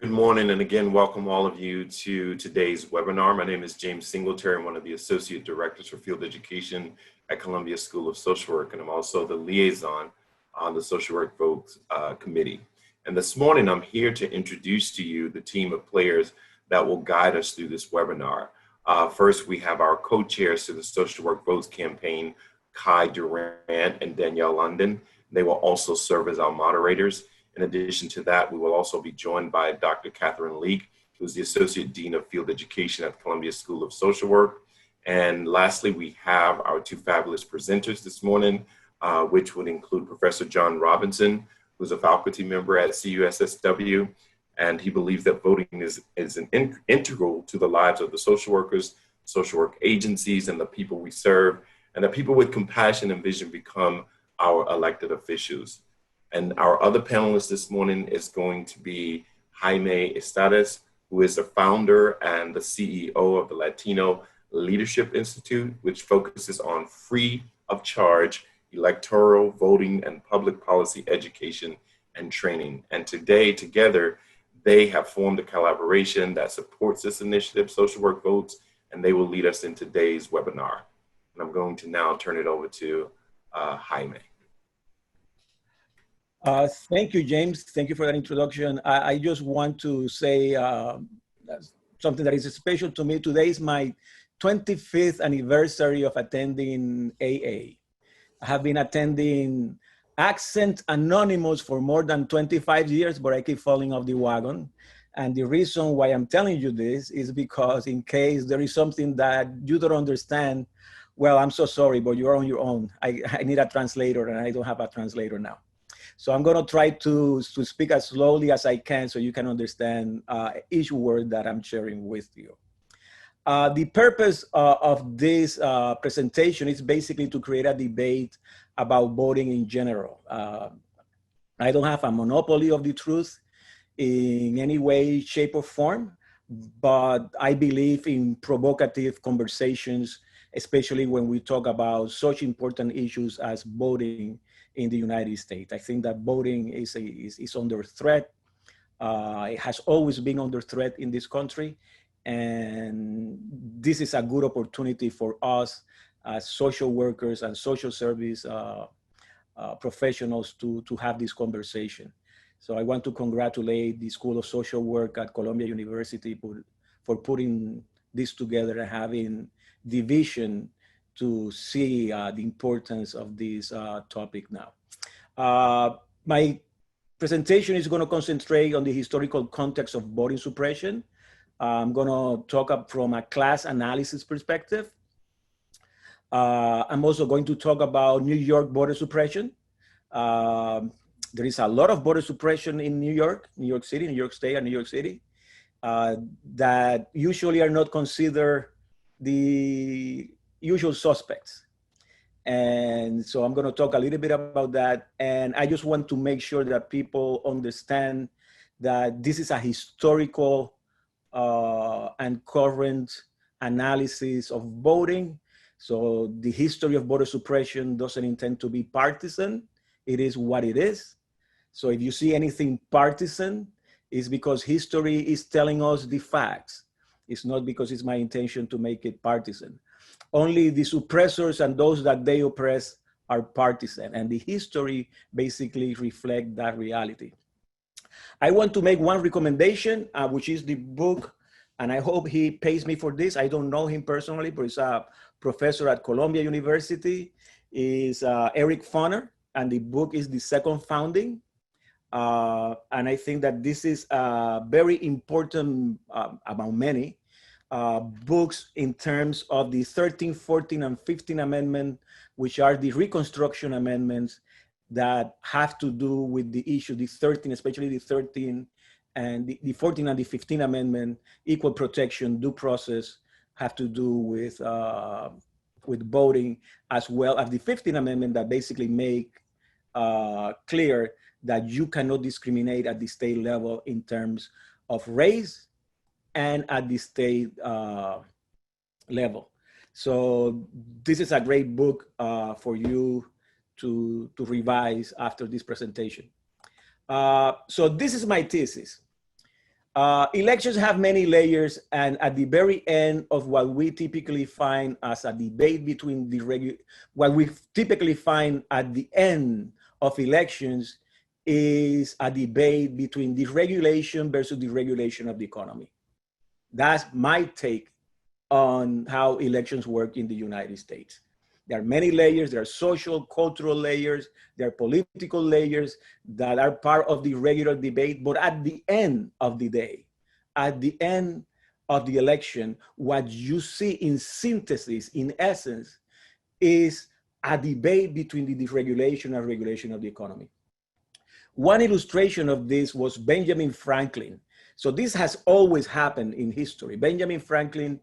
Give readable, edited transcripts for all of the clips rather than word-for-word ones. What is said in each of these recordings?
Good morning, and again, welcome all of you to today's webinar. My name is James Singletary. I'm one of the Associate Directors for Field Education at Columbia School of Social Work, and I'm also the liaison on the Social Work Votes Committee. And this morning, I'm here to introduce to you the team of players that will guide us through this webinar. First, we have our co-chairs to the Social Work Votes campaign, Kai Durant and Danielle London. They will also serve as our moderators. In addition to that, we will also be joined by Dr. Catherine Leak, who's the Associate Dean of Field Education at Columbia School of Social Work. And lastly, we have our two fabulous presenters this morning, which would include Professor John Robinson, who's a faculty member at CUSSW, and he believes that voting is integral to the lives of the social workers, social work agencies, and the people we serve, and that people with compassion and vision become our elected officials. And our other panelist this morning is going to be Jaime Estades, who is the founder and the CEO of the Latino Leadership Institute, which focuses on free of charge electoral voting and public policy education and training. And today, together, they have formed a collaboration that supports this initiative, Social Work Votes, and they will lead us in today's webinar. And I'm going to now turn it over to Jaime. Thank you, James. Thank you for that introduction. I just want to say something that is special to me. Today is my 25th anniversary of attending AA. I have been attending Accent Anonymous for more than 25 years, but I keep falling off the wagon. And the reason why I'm telling you this is because in case there is something that you don't understand, well, I'm so sorry, but you're on your own. I need a translator, and I don't have a translator now. So I'm going to try to speak as slowly as I can so you can understand each word that I'm sharing with you. The purpose of this presentation is basically to create a debate about voting in general. I don't have a monopoly of the truth in any way, shape, or form, but I believe in provocative conversations, especially when we talk about such important issues as voting in the United States. I think that voting is under threat. It has always been under threat in this country. And this is a good opportunity for us as social workers and social service professionals to have this conversation. So I want to congratulate the School of Social Work at Columbia University for putting this together and having the vision to see the importance of this topic now. My presentation is going to concentrate on the historical context of voting suppression. I'm going to talk up from a class analysis perspective. I'm also going to talk about New York voter suppression. There is a lot of voter suppression in New York City, New York State, and New York City that usually are not considered the usual suspects. And so I'm going to talk a little bit about that. And I just want to make sure that people understand that this is a historical and current analysis of voting. So the history of voter suppression doesn't intend to be partisan. It is what it is. So if you see anything partisan, it's because history is telling us the facts. It's not because it's my intention to make it partisan. Only the suppressors and those that they oppress are partisan, and the history basically reflects that reality. I want to make one recommendation, which is the book, and I hope he pays me for this. I don't know him personally, but he's a professor at Columbia University. Is Eric Foner, and the book is The Second Founding. And I think that this is very important among many books in terms of the 13th, 14th, and 15th Amendment, which are the Reconstruction Amendments that have to do with the issue, the 13th, especially the 13th, and the 14th and the 15th Amendment, equal protection, due process, have to do with voting, as well as the 15th Amendment that basically make clear that you cannot discriminate at the state level in terms of race and at the state level. So this is a great book for you to revise after this presentation. So this is my thesis. Elections have many layers, and at the very end of what we typically find as a debate between what we typically find at the end of elections is a debate between deregulation versus deregulation of the economy. That's my take on how elections work in the United States. There are many layers. There are social, cultural layers. There are political layers that are part of the regular debate. But at the end of the day, at the end of the election, what you see in synthesis, in essence, is a debate between the deregulation and regulation of the economy. One illustration of this was Benjamin Franklin. So this has always happened in history. Benjamin Franklin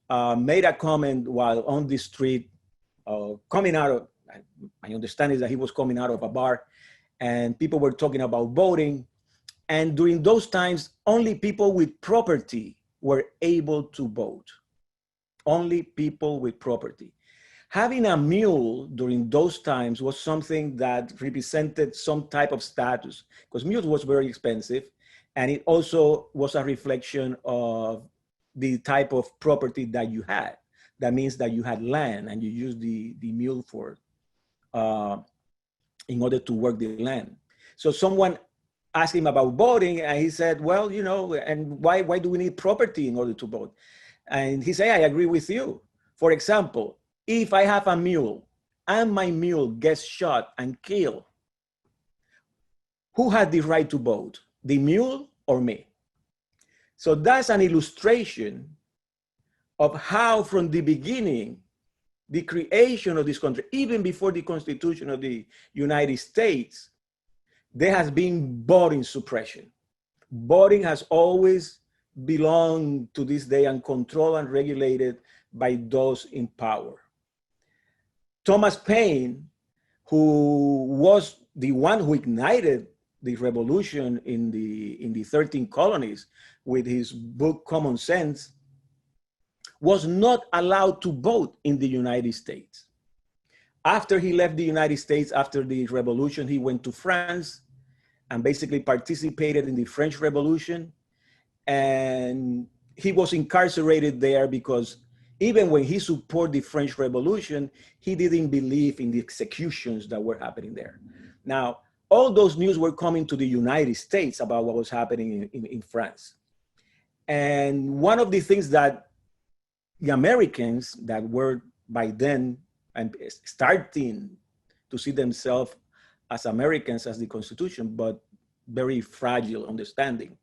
made a comment while on the street, coming out of, my understanding is that he was coming out of a bar and people were talking about voting. And during those times, only people with property were able to vote. Only people with property. Having a mule during those times was something that represented some type of status, because mules was very expensive. And it also was a reflection of the type of property that you had. That means that you had land and you used the mule for, in order to work the land. So someone asked him about voting and he said, well, you know, and why do we need property in order to vote? And he said, I agree with you. For example, if I have a mule and my mule gets shot and killed, who had the right to vote? The mule or me? So that's an illustration of how from the beginning, the creation of this country, even before the Constitution of the United States, there has been voting suppression. Voting has always belonged to this day and controlled and regulated by those in power. Thomas Paine, who was the one who ignited the revolution in the 13 colonies with his book, Common Sense, was not allowed to vote in the United States. After he left the United States, after the revolution, he went to France and basically participated in the French Revolution. And he was incarcerated there because even when he supported the French Revolution, he didn't believe in the executions that were happening there. Now, all those news were coming to the United States about what was happening in France. And one of the things that the Americans that were by then and starting to see themselves as Americans, as the Constitution, but very fragile understanding,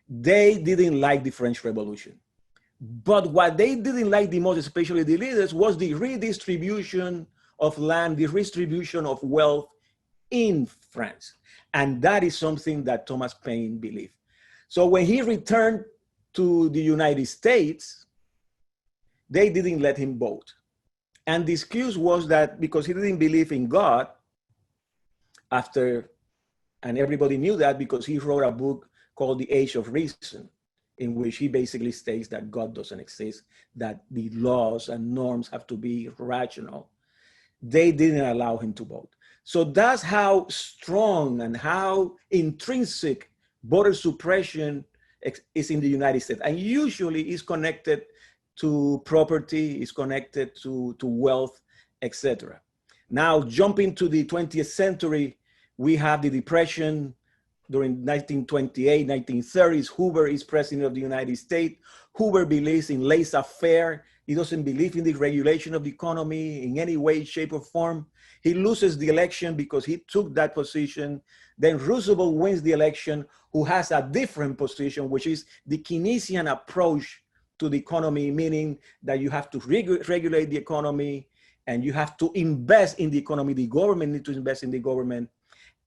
they didn't like the French Revolution. But what they didn't like the most, especially the leaders, was the redistribution of land, the redistribution of wealth in France. And that is something that Thomas Paine believed. So when he returned to the United States, they didn't let him vote. And the excuse was that because he didn't believe in God, and everybody knew that because he wrote a book called The Age of Reason, in which he basically states that God doesn't exist, that the laws and norms have to be rational. They didn't allow him to vote. So that's how strong and how intrinsic voter suppression is in the United States, and usually is connected to property, is connected to wealth, etc. Now, jumping to the 20th century, we have the Depression during 1928, 1930s. Hoover is president of the United States. Hoover believes in laissez-faire. He doesn't believe in the regulation of the economy in any way, shape, or form. He loses the election because he took that position. Then Roosevelt wins the election, who has a different position, which is the Keynesian approach to the economy, meaning that you have to regulate the economy and you have to invest in the economy. The government needs to invest in the government.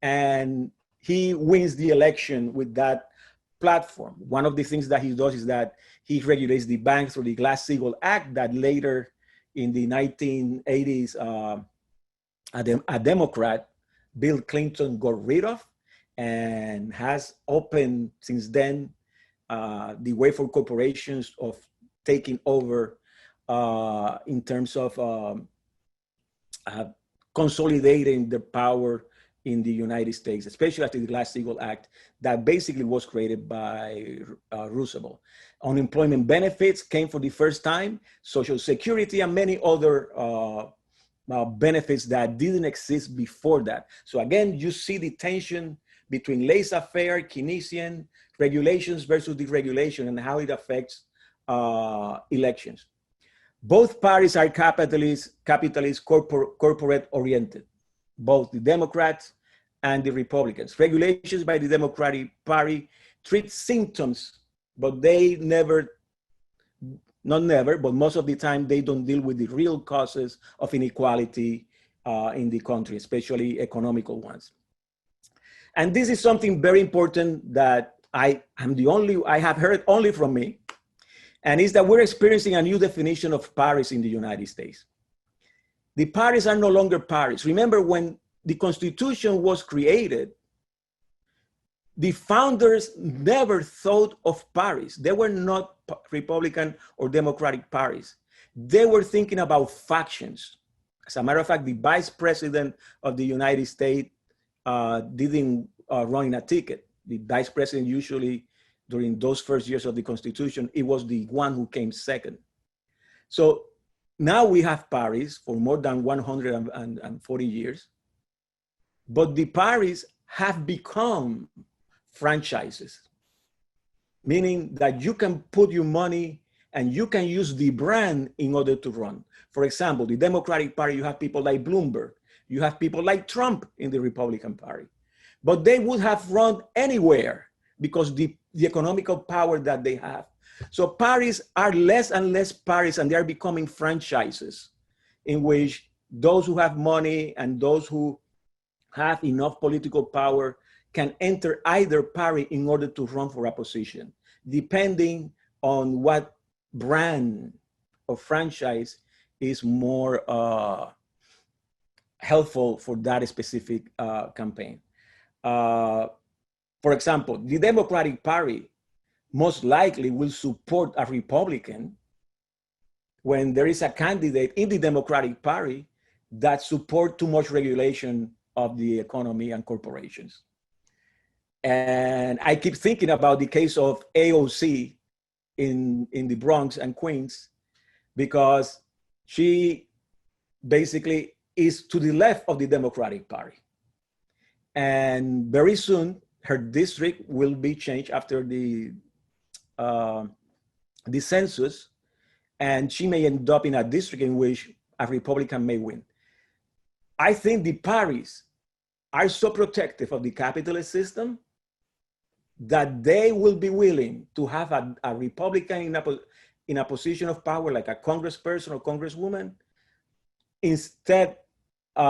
And he wins the election with that platform. One of the things that he does is that he regulates the banks through the Glass-Steagall Act that later in the 1980s, a Democrat, Bill Clinton, got rid of, and has opened since then the way for corporations of taking over in terms of consolidating the power in the United States, especially after the Glass-Steagall Act that basically was created by Roosevelt. Unemployment benefits came for the first time, Social Security and many other benefits that didn't exist before that. So again, you see the tension between laissez-faire, Keynesian regulations versus deregulation and how it affects elections. Both parties are capitalist, corporate oriented, both the Democrats and the Republicans. Regulations by the Democratic Party treat symptoms, but they never, not never, but most of the time they don't deal with the real causes of inequality in the country, especially economical ones. And this is something very important that I have heard only from me, and is that we're experiencing a new definition of parties in the United States. The parties are no longer parties. Remember, when the Constitution was created, the founders never thought of parties. They were not Republican or Democratic parties. They were thinking about factions. As a matter of fact, the vice president of the United States didn't run in a ticket. The vice president usually, during those first years of the Constitution, it was the one who came second. So now we have parties for more than 140 years, but the parties have become franchises, meaning that you can put your money and you can use the brand in order to run. For example, the Democratic Party, you have people like Bloomberg, you have people like Trump in the Republican Party, but they would have run anywhere because the economical power that they have. So parties are less and less parties, and they are becoming franchises in which those who have money and those who have enough political power can enter either party in order to run for a position, depending on what brand or franchise is more helpful for that specific campaign. For example, the Democratic Party most likely will support a Republican when there is a candidate in the Democratic Party that support too much regulation of the economy and corporations. And I keep thinking about the case of AOC in the Bronx and Queens, because she basically is to the left of the Democratic Party. And very soon, her district will be changed after the census, and she may end up in a district in which a Republican may win. I think the parties are so protective of the capitalist system that they will be willing to have a Republican in a position of power, like a congressperson or congresswoman, instead, they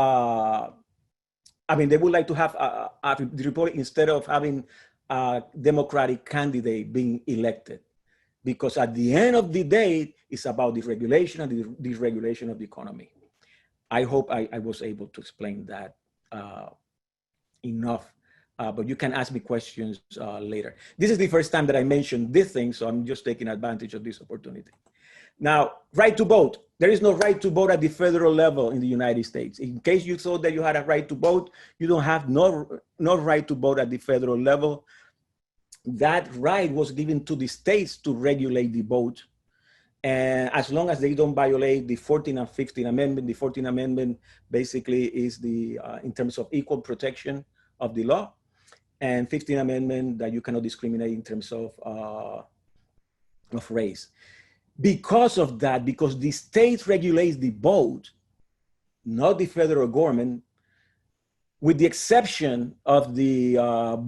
would like to have the Republican instead of having a Democratic candidate being elected. Because at the end of the day, it's about the regulation and the deregulation of the economy. I hope I was able to explain that enough, but you can ask me questions later. This is the first time that I mentioned this thing, so I'm just taking advantage of this opportunity. Now, right to vote. There is no right to vote at the federal level in the United States. In case you thought that you had a right to vote, you don't have no right to vote at the federal level. That right was given to the states to regulate the vote. And as long as they don't violate the 14th and 15th Amendment, the 14th Amendment basically is the, in terms of equal protection of the law, and 15th Amendment that you cannot discriminate in terms of race. Because of that, because the state regulates the vote, not the federal government, with the exception of the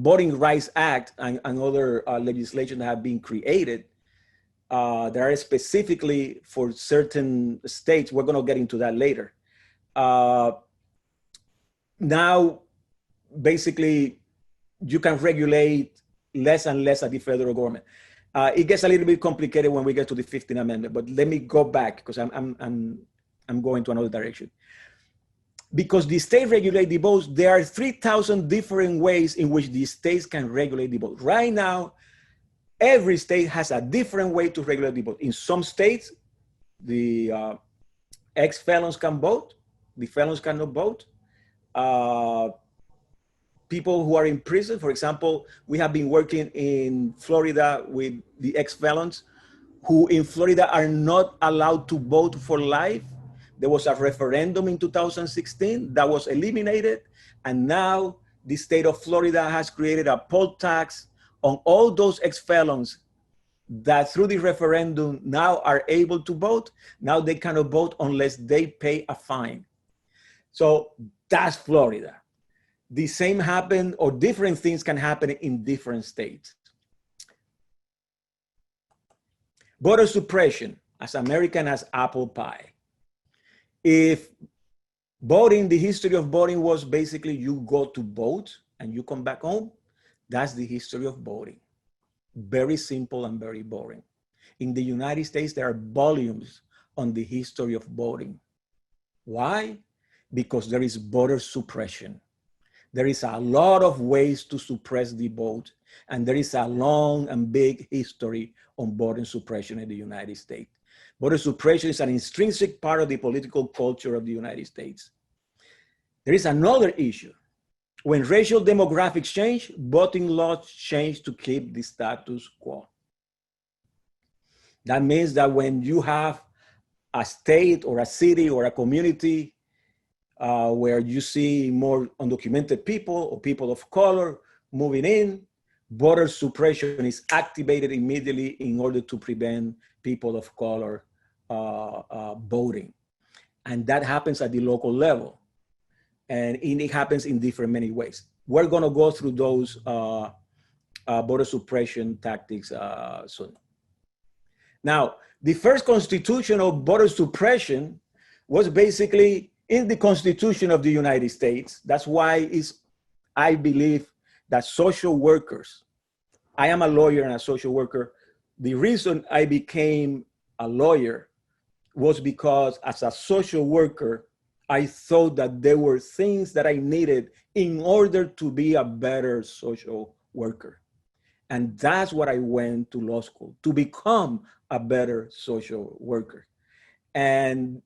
Voting Rights Act and other legislation that have been created, that are specifically for certain states. We're going to get into that later. Now, basically, you can regulate less and less at the federal government. It gets a little bit complicated when we get to the 15th Amendment, but let me go back because I'm going to another direction. Because the state regulate the votes, there are 3,000 different ways in which the states can regulate the vote. Right now, every state has a different way to regulate the vote. In some states, the ex-felons can vote, the felons cannot vote. people who are in prison. For example, we have been working in Florida with the ex-felons who in Florida are not allowed to vote for life. There was a referendum in 2016 that was eliminated. And now the state of Florida has created a poll tax on all those ex-felons that through the referendum now are able to vote. Now they cannot vote unless they pay a fine. So that's Florida. The same happen, or different things can happen in different states. Voter suppression, as American as apple pie. If voting, the history of voting was basically you go to vote and you come back home, that's the history of voting. Very simple and very boring. In the United States, there are volumes on the history of voting. Why? Because there is voter suppression. There is a lot of ways to suppress the vote, and there is a long and big history on voter suppression in the United States. Voter suppression is an intrinsic part of the political culture of the United States. There is another issue. When racial demographics change, voting laws change to keep the status quo. That means that when you have a state or a city or a community where you see more undocumented people or people of color moving in, voter suppression is activated immediately in order to prevent people of color voting. And that happens at the local level. And it happens in different many ways. We're gonna go through those voter suppression tactics soon. Now, the first constitution of voter suppression was basically in the Constitution of the United States. That's why I believe that social workers, I am a lawyer and a social worker. The reason I became a lawyer was because as a social worker, I thought that there were things that I needed in order to be a better social worker. And that's what I went to law school, to become a better social worker. And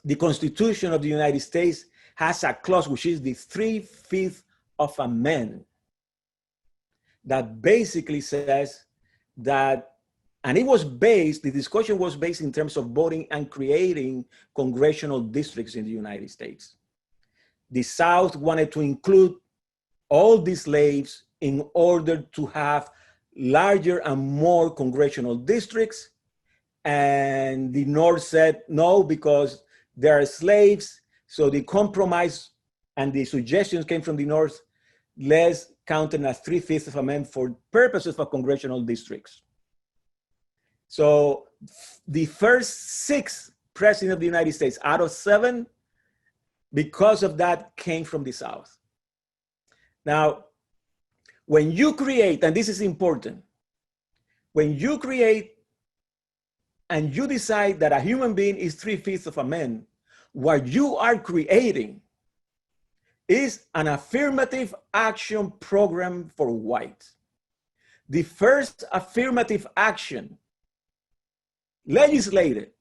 the Constitution of the United States has a clause, which is the 3/5 of a man, that basically says that, and it was based, the discussion was based in terms of voting and creating congressional districts in the United States. The South wanted to include all the slaves in order to have larger and more congressional districts. And the North said no, because there are slaves. So the compromise and the suggestions came from the North, let's count as 3/5 of a man for purposes of congressional districts. So the first 6 presidents of the United States out of 7, because of that, came from the South. Now, when you create, and this is important, when you create and you decide that a human being is 3/5 of a man, what you are creating is an affirmative action program for whites. The first affirmative action legislated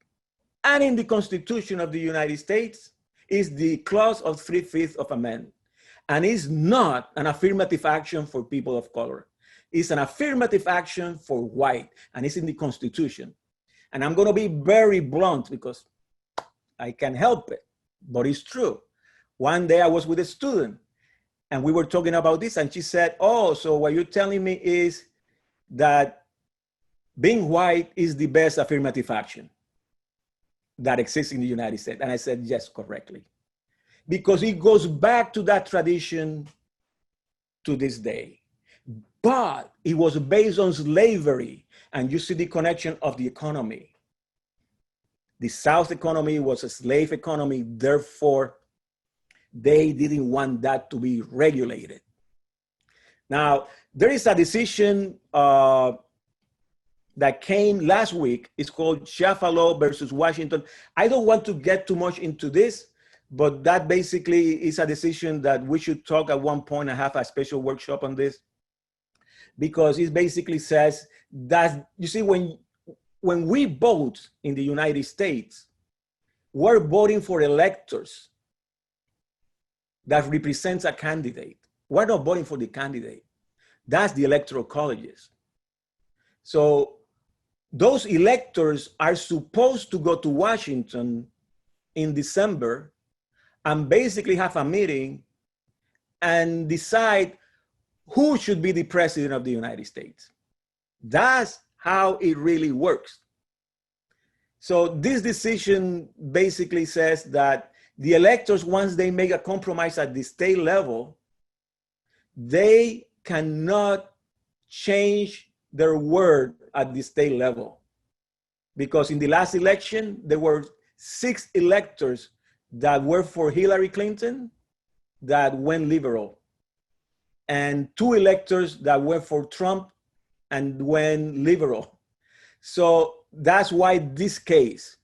and in the Constitution of the United States is the clause of 3/5 of a man. And it's not an affirmative action for people of color. It's an affirmative action for white, and it's in the Constitution. And I'm gonna be very blunt because I can't help it, but it's true. One day I was with a student and we were talking about this, and she said, oh, so what you're telling me is that being white is the best affirmative action that exists in the United States. And I said, yes, correctly. Because it goes back to that tradition to this day. But it was based on slavery, and you see the connection of the economy. The South economy was a slave economy, therefore they didn't want that to be regulated. Now, there is a decision that came last week. It's called Shafalo versus Washington. I don't want to get too much into this, but that basically is a decision that we should talk at one point and have a special workshop on this, because it basically says that, you see, when we vote in the United States, we're voting for electors that represents a candidate. we're not voting for the candidate. That's the electoral colleges. So those electors are supposed to go to Washington in December and basically have a meeting and decide who should be the president of the United States. That's how it really works. So this decision basically says that the electors, once they make a compromise at the state level, they cannot change their word at the state level. Because in the last election, there were 6 electors that were for Hillary Clinton that went liberal, and 2 electors that were for Trump and went liberal. So that's why this case.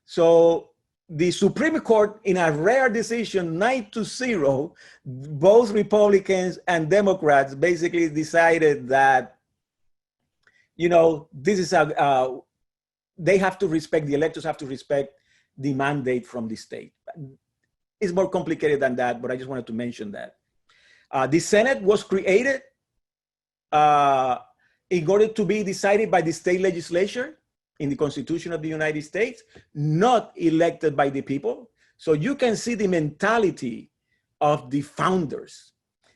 So the Supreme Court, in a rare decision, 9-0, both Republicans and Democrats basically decided that, you know, this is they have to respect, the electors have to respect the mandate from the state. It's more complicated than that, but I just wanted to mention that. The Senate was created in order to be decided by the state legislature in the Constitution of the United States, not elected by the people. So you can see the mentality of the founders.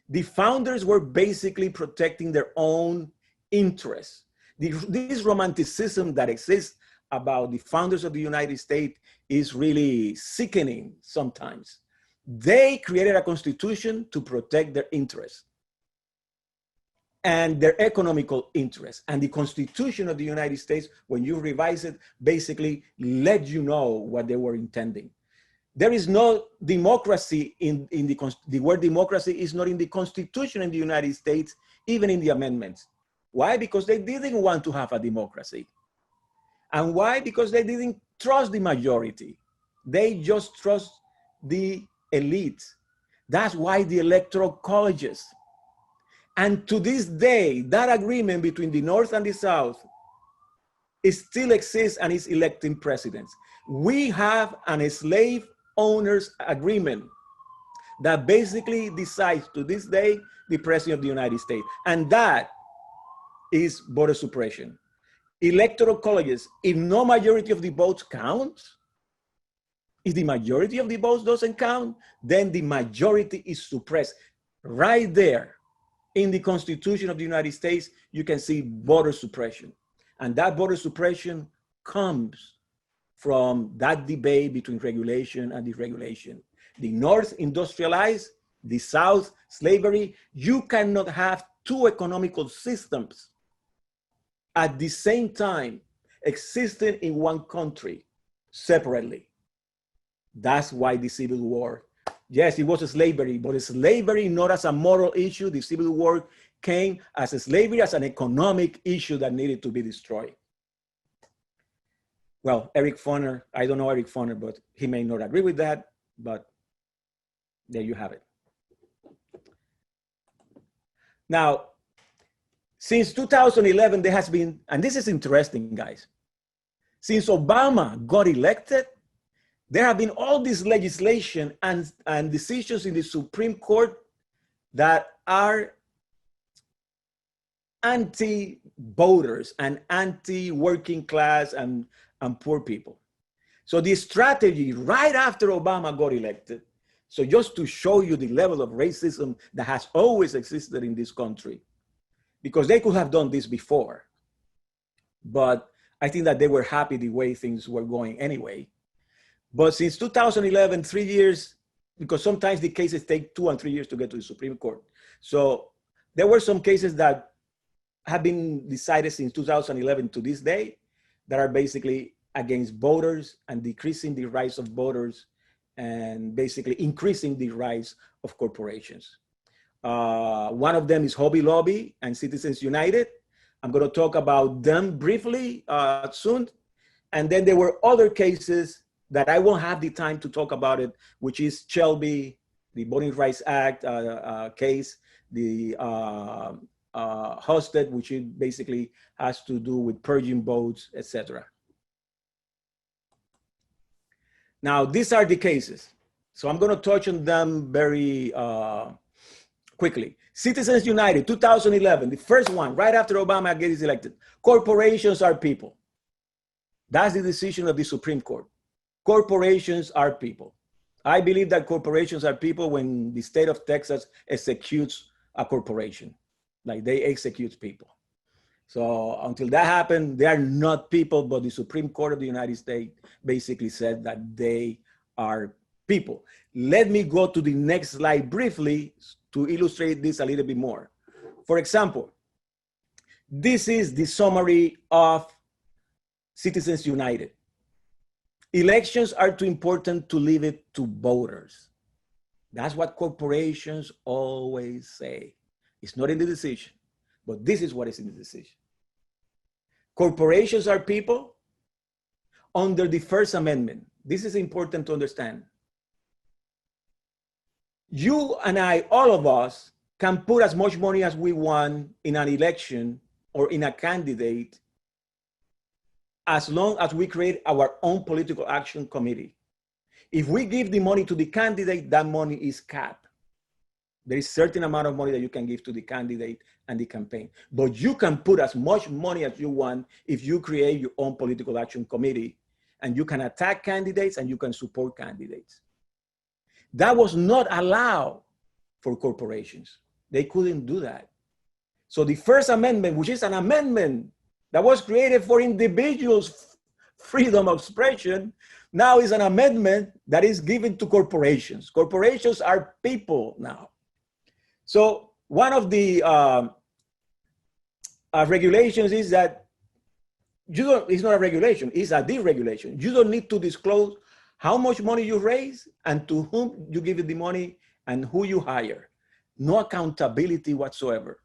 The founders were basically protecting their own interests. This romanticism that exists about the founders of the United States is really sickening sometimes. They created a constitution to protect their interests and their economical interests. And the Constitution of the United States, when you revise it, basically let you know what they were intending. There is no democracy the word democracy is not in the Constitution in the United States, even in the amendments. Why? Because they didn't want to have a democracy. And why? Because they didn't trust the majority. They just trust the elite. That's why the electoral colleges. And to this day, that agreement between the North and the South, it still exists and is electing presidents. We have an slave owners agreement that basically decides to this day the president of the United States. And that is voter suppression. Electoral colleges, if no majority of the votes counts, if the majority of the votes doesn't count, then the majority is suppressed. Right there in the Constitution of the United States, you can see voter suppression. And that voter suppression comes from that debate between regulation and deregulation. The North industrialized, the South slavery. You cannot have 2 economical systems at the same time existing in one country separately. That's why the Civil War, yes, it was a slavery, but slavery not as a moral issue. The Civil War came as a slavery, as an economic issue that needed to be destroyed. Well, Eric Foner, I don't know Eric Foner, but he may not agree with that, but there you have it. Now, since 2011, there has been, and this is interesting, guys. Since Obama got elected, there have been all this legislation and decisions in the Supreme Court that are anti-voters and anti-working class and poor people. So the strategy right after Obama got elected, so just to show you the level of racism that has always existed in this country, because they could have done this before, but I think that they were happy the way things were going anyway. But since 2011, 3 years, because sometimes the cases take 2 and 3 years to get to the Supreme Court. So there were some cases that have been decided since 2011 to this day that are basically against voters and decreasing the rights of voters and basically increasing the rights of corporations. One of them is Hobby Lobby and Citizens United. I'm going to talk about them briefly soon. And then there were other cases that I won't have the time to talk about it, which is Shelby, the Voting Rights Act case, the Husted, which it basically has to do with purging votes, etc. Now, these are the cases. So I'm going to touch on them very quickly. Citizens United, 2011, the first one, right after Obama gets elected. Corporations are people. That's the decision of the Supreme Court. Corporations are people. I believe that corporations are people when the state of Texas executes a corporation, like they execute people. So until that happened, they are not people, but the Supreme Court of the United States basically said that they are people. Let me go to the next slide briefly to illustrate this a little bit more. For example, this is the summary of Citizens United. Elections are too important to leave it to voters. That's what corporations always say. It's not in the decision, but this is what is in the decision. Corporations are people under the First Amendment. This is important to understand. You and I, all of us, can put as much money as we want in an election or in a candidate as long as we create our own political action committee. If we give the money to the candidate, that money is capped. There is a certain amount of money that you can give to the candidate and the campaign. But you can put as much money as you want if you create your own political action committee, and you can attack candidates and you can support candidates. That was not allowed for corporations. They couldn't do that. So the First Amendment, which is an amendment that was created for individuals' freedom of expression, now is an amendment that is given to corporations. Corporations are people now. So one of the regulations is that it's not a regulation, it's a deregulation. You don't need to disclose how much money you raise and to whom you give the money and who you hire. No accountability whatsoever.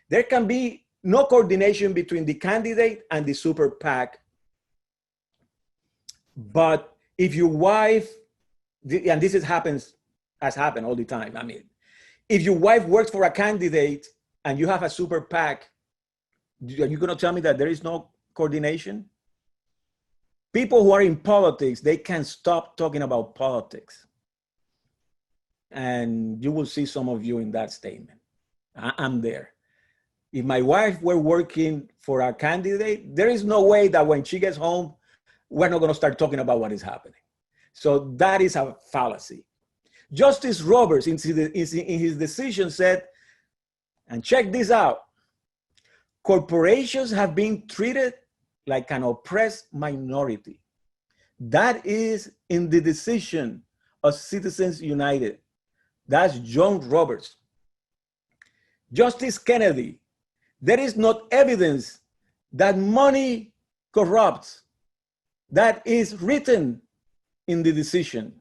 There can be no coordination between the candidate and the super PAC. But if your wife, and this has happened all the time. I mean, if your wife works for a candidate and you have a super PAC, are you going to tell me that there is no coordination? People who are in politics, they can't stop talking about politics. And you will see some of you in that statement. I'm there. If my wife were working for a candidate, there is no way that when she gets home, we're not going to start talking about what is happening. So that is a fallacy. Justice Roberts, in his decision, said, and check this out, corporations have been treated like an oppressed minority. That is in the decision of Citizens United. That's John Roberts. Justice Kennedy, there is not evidence that money corrupts. That is written in the decision.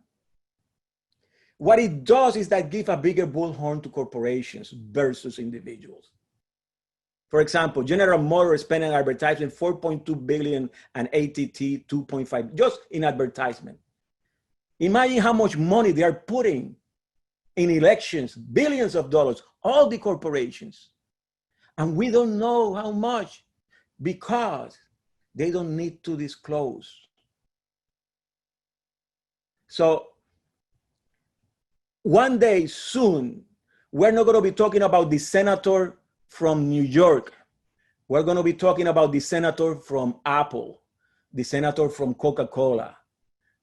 What it does is that give a bigger bullhorn to corporations versus individuals. For example, General Motors spent on advertising $4.2 billion and AT&T $2.5 just in advertisement. Imagine how much money they are putting in elections, billions of dollars, all the corporations. And we don't know how much because they don't need to disclose. So one day soon, we're not going to be talking about the senator from New York. We're going to be talking about the senator from Apple, the senator from Coca-Cola.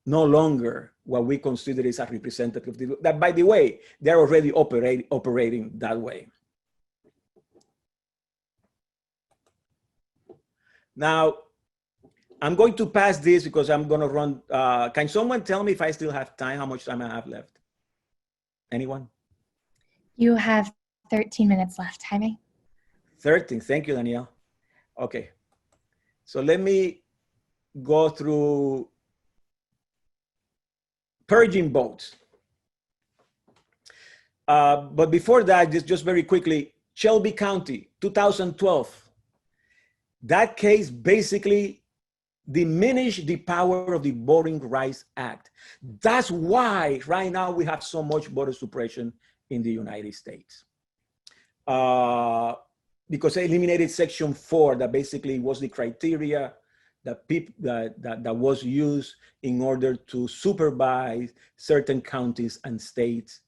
No longer what we consider is a representative. That, by the way, they're already operating that way. Now, I'm going to pass this because I'm going to run. Can someone tell me if I still have time, how much time I have left? Anyone? You have 13 minutes left, Jaime. 13, thank you, Danielle. Okay, so let me go through purging votes. But before that, just very quickly, Shelby County, 2012. That case basically diminished the power of the Voting Rights Act. That's why right now we have so much voter suppression in the United States. Because they eliminated Section 4, that basically was the criteria that that was used in order to supervise certain counties and states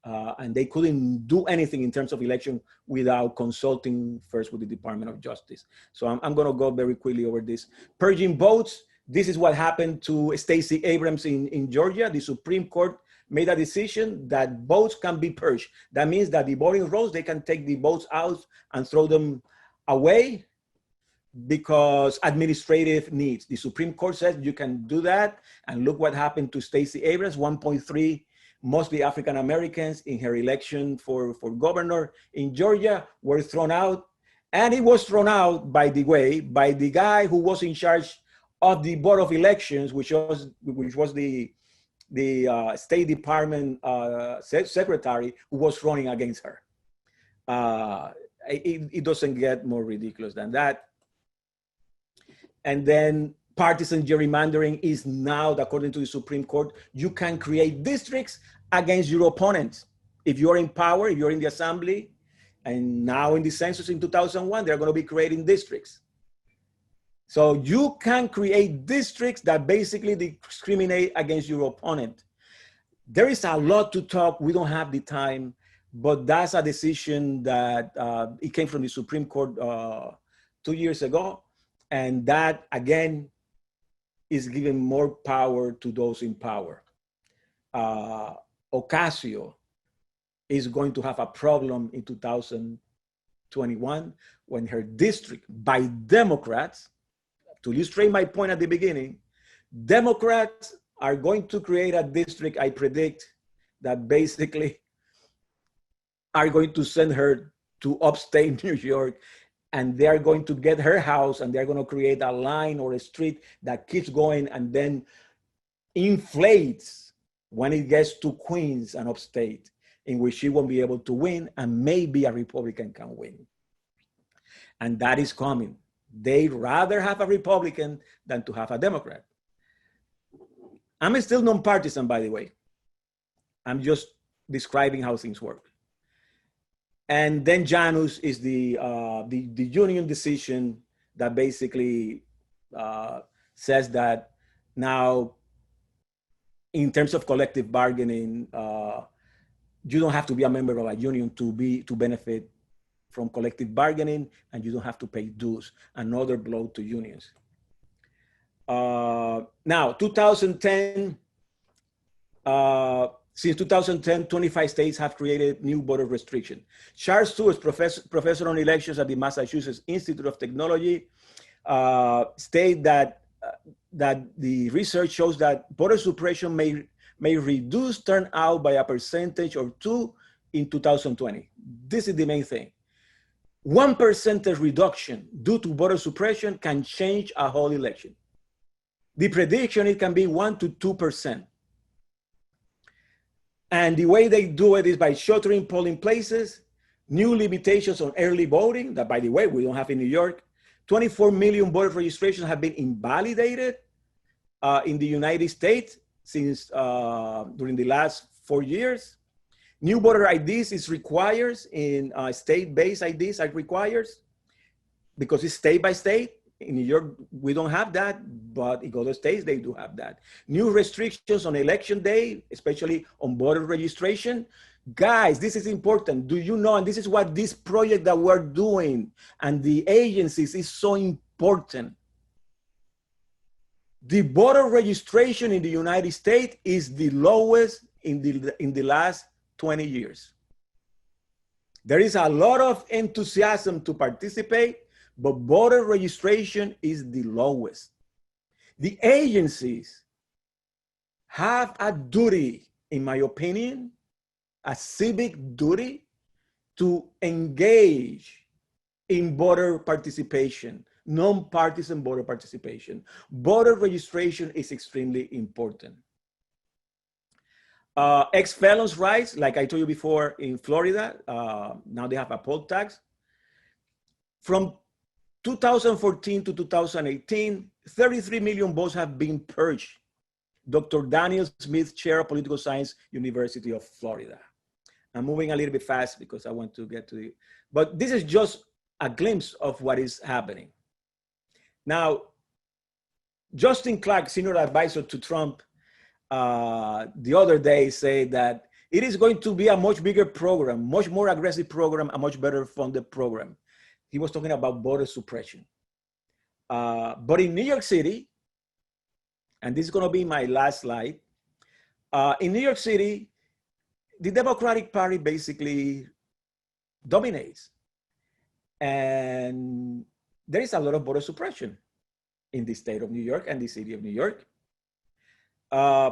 and they couldn't do anything in terms of election without consulting first with the Department of Justice. So I'm going to go very quickly over this. Purging votes. This is what happened to Stacey Abrams in Georgia. The Supreme Court made a decision that votes can be purged. That means that the voting rolls, they can take the votes out and throw them away because administrative needs. The Supreme Court says you can do that. And look what happened to Stacey Abrams, 1.3 mostly African Americans in her election for governor in Georgia were thrown out. And it was thrown out, by the way, by the guy who was in charge of the Board of Elections, which was the State Department secretary who was running against her. It doesn't get more ridiculous than that. And then partisan gerrymandering is now, according to the Supreme Court, you can create districts against your opponents. If you're in power, if you're in the assembly, and now in the census in 2001, they're going to be creating districts. So you can create districts that basically discriminate against your opponent. There is a lot to talk. We don't have the time, but that's a decision that it came from the Supreme Court 2 years ago. And that, again, is giving more power to those in power. Ocasio is going to have a problem in 2021 when her district, by Democrats, to illustrate my point at the beginning, Democrats are going to create a district, I predict, that basically are going to send her to upstate New York, and they're going to get her house, and they're going to create a line or a street that keeps going and then inflates when it gets to Queens and upstate, in which she won't be able to win, and maybe a Republican can win. And that is coming. They'd rather have a Republican than to have a Democrat. I'm still nonpartisan, by the way. I'm just describing how things work. And then Janus is the union decision that basically says that now, in terms of collective bargaining, you don't have to be a member of a union to benefit from collective bargaining, and you don't have to pay dues. Another blow to unions. Now, 2010, since 2010, 25 states have created new voter restriction. Charles Stewart, professor on elections at the Massachusetts Institute of Technology, state that the research shows that voter suppression may reduce turnout by a percentage or 2 in 2020. This is the main thing. 1% reduction due to voter suppression can change a whole election. The prediction, it can be 1 to 2%. And the way they do it is by shuttering polling places, new limitations on early voting, that, by the way, we don't have in New York. 24 million voter registrations have been invalidated in the United States since during the last 4 years. New voter IDs is requires in state-based IDs are requires because it's state by state. In New York, we don't have that, but in other states, they do have that. New restrictions on election day, especially on voter registration. Guys, this is important. Do you know, and this is what this project that we're doing and the agencies is so important. The voter registration in the United States is the lowest in the last 20 years. There is a lot of enthusiasm to participate, but voter registration is the lowest. The agencies have a duty, in my opinion, a civic duty to engage in voter participation, non-partisan voter participation. Voter registration is extremely important. Ex-felons' rights, like I told you before, in Florida, now they have a poll tax. From 2014 to 2018, 33 million votes have been purged. Dr. Daniel Smith, Chair of Political Science, University of Florida. I'm moving a little bit fast because I want to get to it. But this is just a glimpse of what is happening. Now, Justin Clark, senior advisor to Trump, the other day said that It is going to be a much bigger program, much more aggressive program, a much better funded program. He was talking about voter suppression. But in New York City, and this is going to be my last slide, in New York City, the Democratic Party basically dominates. And there is a lot of voter suppression in the state of New York and the city of New York.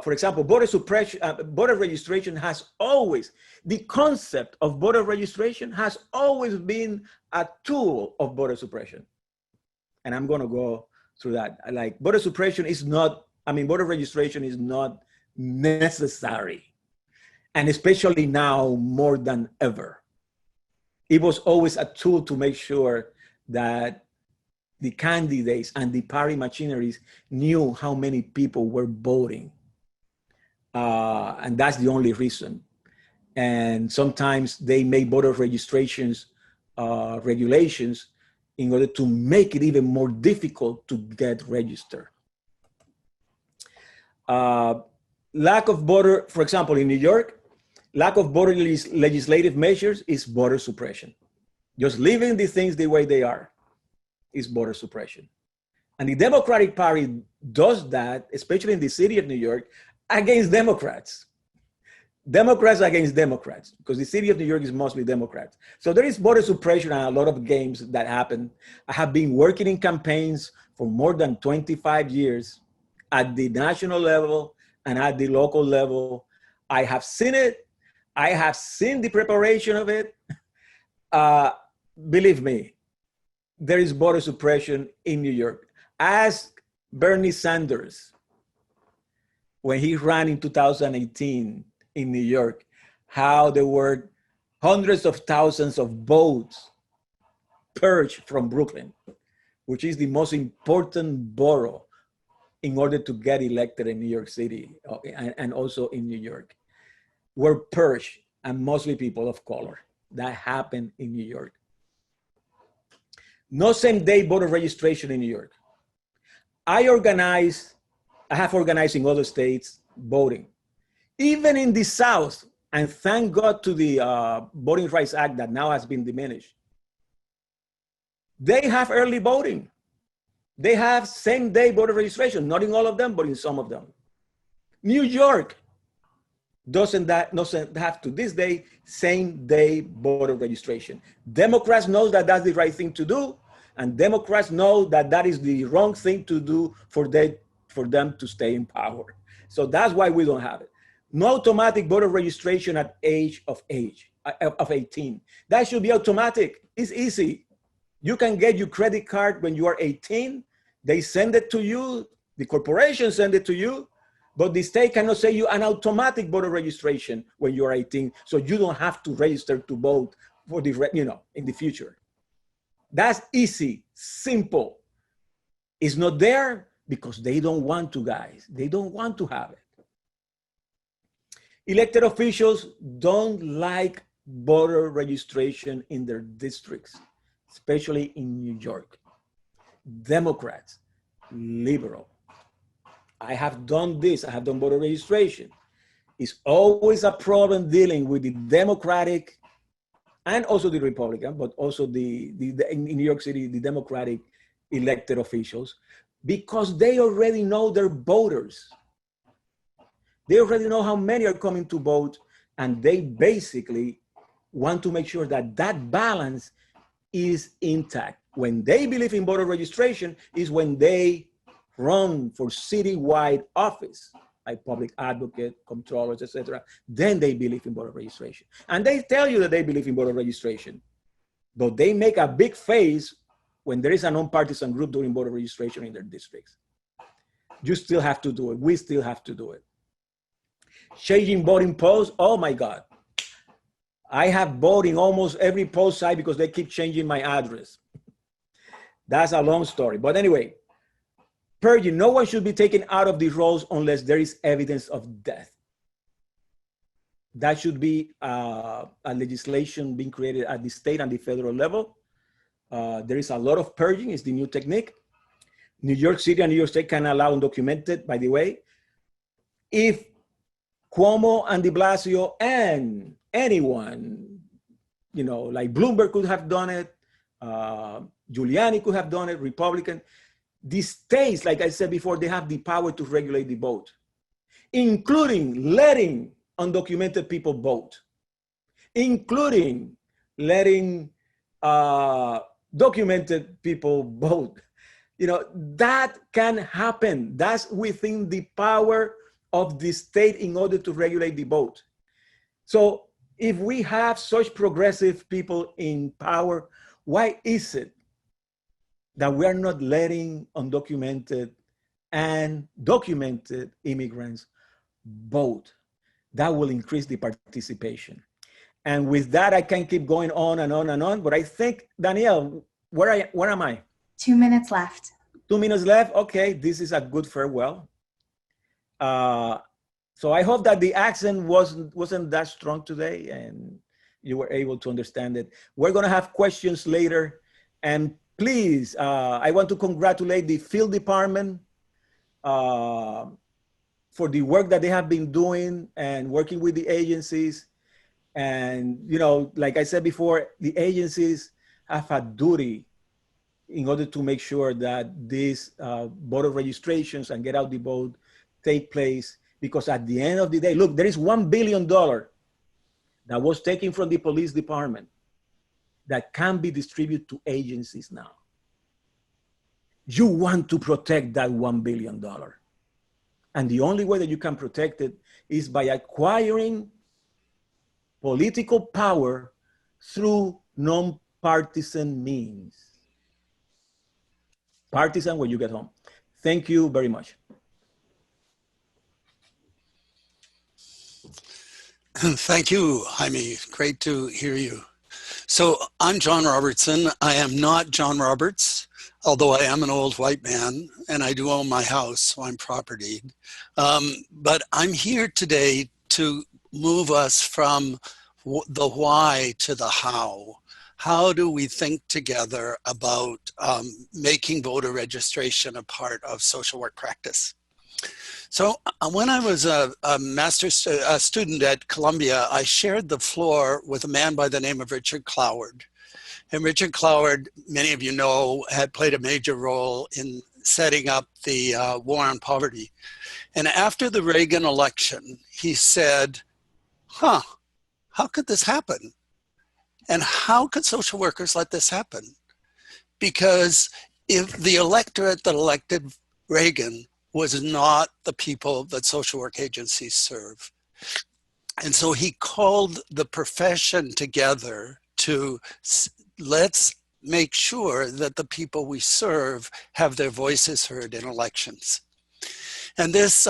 For example, voter suppression, voter registration has always, the concept of voter registration has always been a tool of voter suppression. And I'm going to go through that. Like, voter suppression is not, voter registration is not necessary. And especially now more than ever. It was always a tool to make sure that the candidates and the party machineries knew how many people were voting. And that's the only reason. And sometimes they make voter registrations regulations in order to make it even more difficult to get registered. Lack of voter, for example, in New York, lack of voter legislative measures is voter suppression. Just leaving the things the way they are is voter suppression. And the Democratic Party does that, especially in the city of New York, against Democrats. Democrats against Democrats, because the city of New York is mostly Democrats. So there is voter suppression and a lot of games that happen. I have been working in campaigns for more than 25 years at the national level and at the local level. I have seen it. I have seen the preparation of it. Believe me, there is voter suppression in New York. Ask Bernie Sanders when he ran in 2018 in New York, how there were hundreds of thousands of votes purged from Brooklyn, which is the most important borough in order to get elected in New York City and also in New York, were purged, and mostly people of color. That happened in New York. No same-day voter registration in New York. I have organized in other states voting. Even in the South, and thank God to the Voting Rights Act that now has been diminished, they have early voting. They have same-day voter registration, not in all of them, but in some of them. New York doesn't have to this day same-day voter registration. Democrats know that that's the right thing to do, and Democrats know that that is the wrong thing to do for them to stay in power. So that's why we don't have it. No automatic voter registration at age of 18. That should be automatic. It's easy. You can get your credit card when you are 18. They send it to you. The corporation send it to you. But the state cannot say you an automatic voter registration when you are 18. So you don't have to register to vote for in the future. That's easy, simple. It's not there because they don't want to, guys. They don't want to have it. Elected officials don't like voter registration in their districts, especially in New York. Democrats, liberal. I have done this. I have done voter registration. It's always a problem dealing with the Democratic and also the Republican, but also in New York City, the Democratic elected officials, because they already know their voters. They already know how many are coming to vote, and they basically want to make sure that that balance is intact. When they believe in voter registration is when they run for citywide office, like public advocate, controllers, etc. Then they believe in voter registration. And they tell you that they believe in voter registration, but they make a big face when there is a nonpartisan group doing voter registration in their districts. You still have to do it. We still have to do it. Changing voting polls, oh my God. I have voted in almost every poll site because they keep changing my address. That's a long story. But anyway, purging, no one should be taken out of the rolls unless there is evidence of death. That should be a legislation being created at the state and the federal level. There is a lot of purging, it's the new technique. New York City and New York State can allow undocumented, by the way. If Cuomo and de Blasio and anyone, you know, like Bloomberg could have done it, Giuliani could have done it, Republican. The states, like I said before, they have the power to regulate the vote, including letting undocumented people vote, including letting documented people vote. You know, that can happen. That's within the power of the state in order to regulate the vote. So if we have such progressive people in power, why is it that we are not letting undocumented and documented immigrants vote? That will increase the participation. And with that, I can keep going on and on and on. But I think, Danielle, where am I? 2 minutes left. 2 minutes left. Okay, this is a good farewell. So I hope that the accent wasn't that strong today and you were able to understand it. We're gonna have questions later. And please, I want to congratulate the field department for the work that they have been doing and working with the agencies. And, you know, like I said before, the agencies have a duty in order to make sure that these voter registrations and get out the vote take place. Because at the end of the day, look, there is $1 billion that was taken from the police department that can be distributed to agencies now. You want to protect that $1 billion. And the only way that you can protect it is by acquiring political power through non-partisan means. Partisan when you get home. Thank you very much. Thank you, Jaime. Great to hear you. So I'm John Robertson. I am not John Roberts, although I am an old white man and I do own my house, so I'm propertied. But I'm here today to move us from the why to the how. How do we think together about making voter registration a part of social work practice? So when I was a master's student at Columbia, I shared the floor with a man by the name of Richard Cloward. And Richard Cloward, many of you know, had played a major role in setting up the war on poverty. And after the Reagan election, he said, how could this happen? And how could social workers let this happen? Because if the electorate that elected Reagan was not the people that social work agencies serve. And so he called the profession together to let's make sure that the people we serve have their voices heard in elections. And this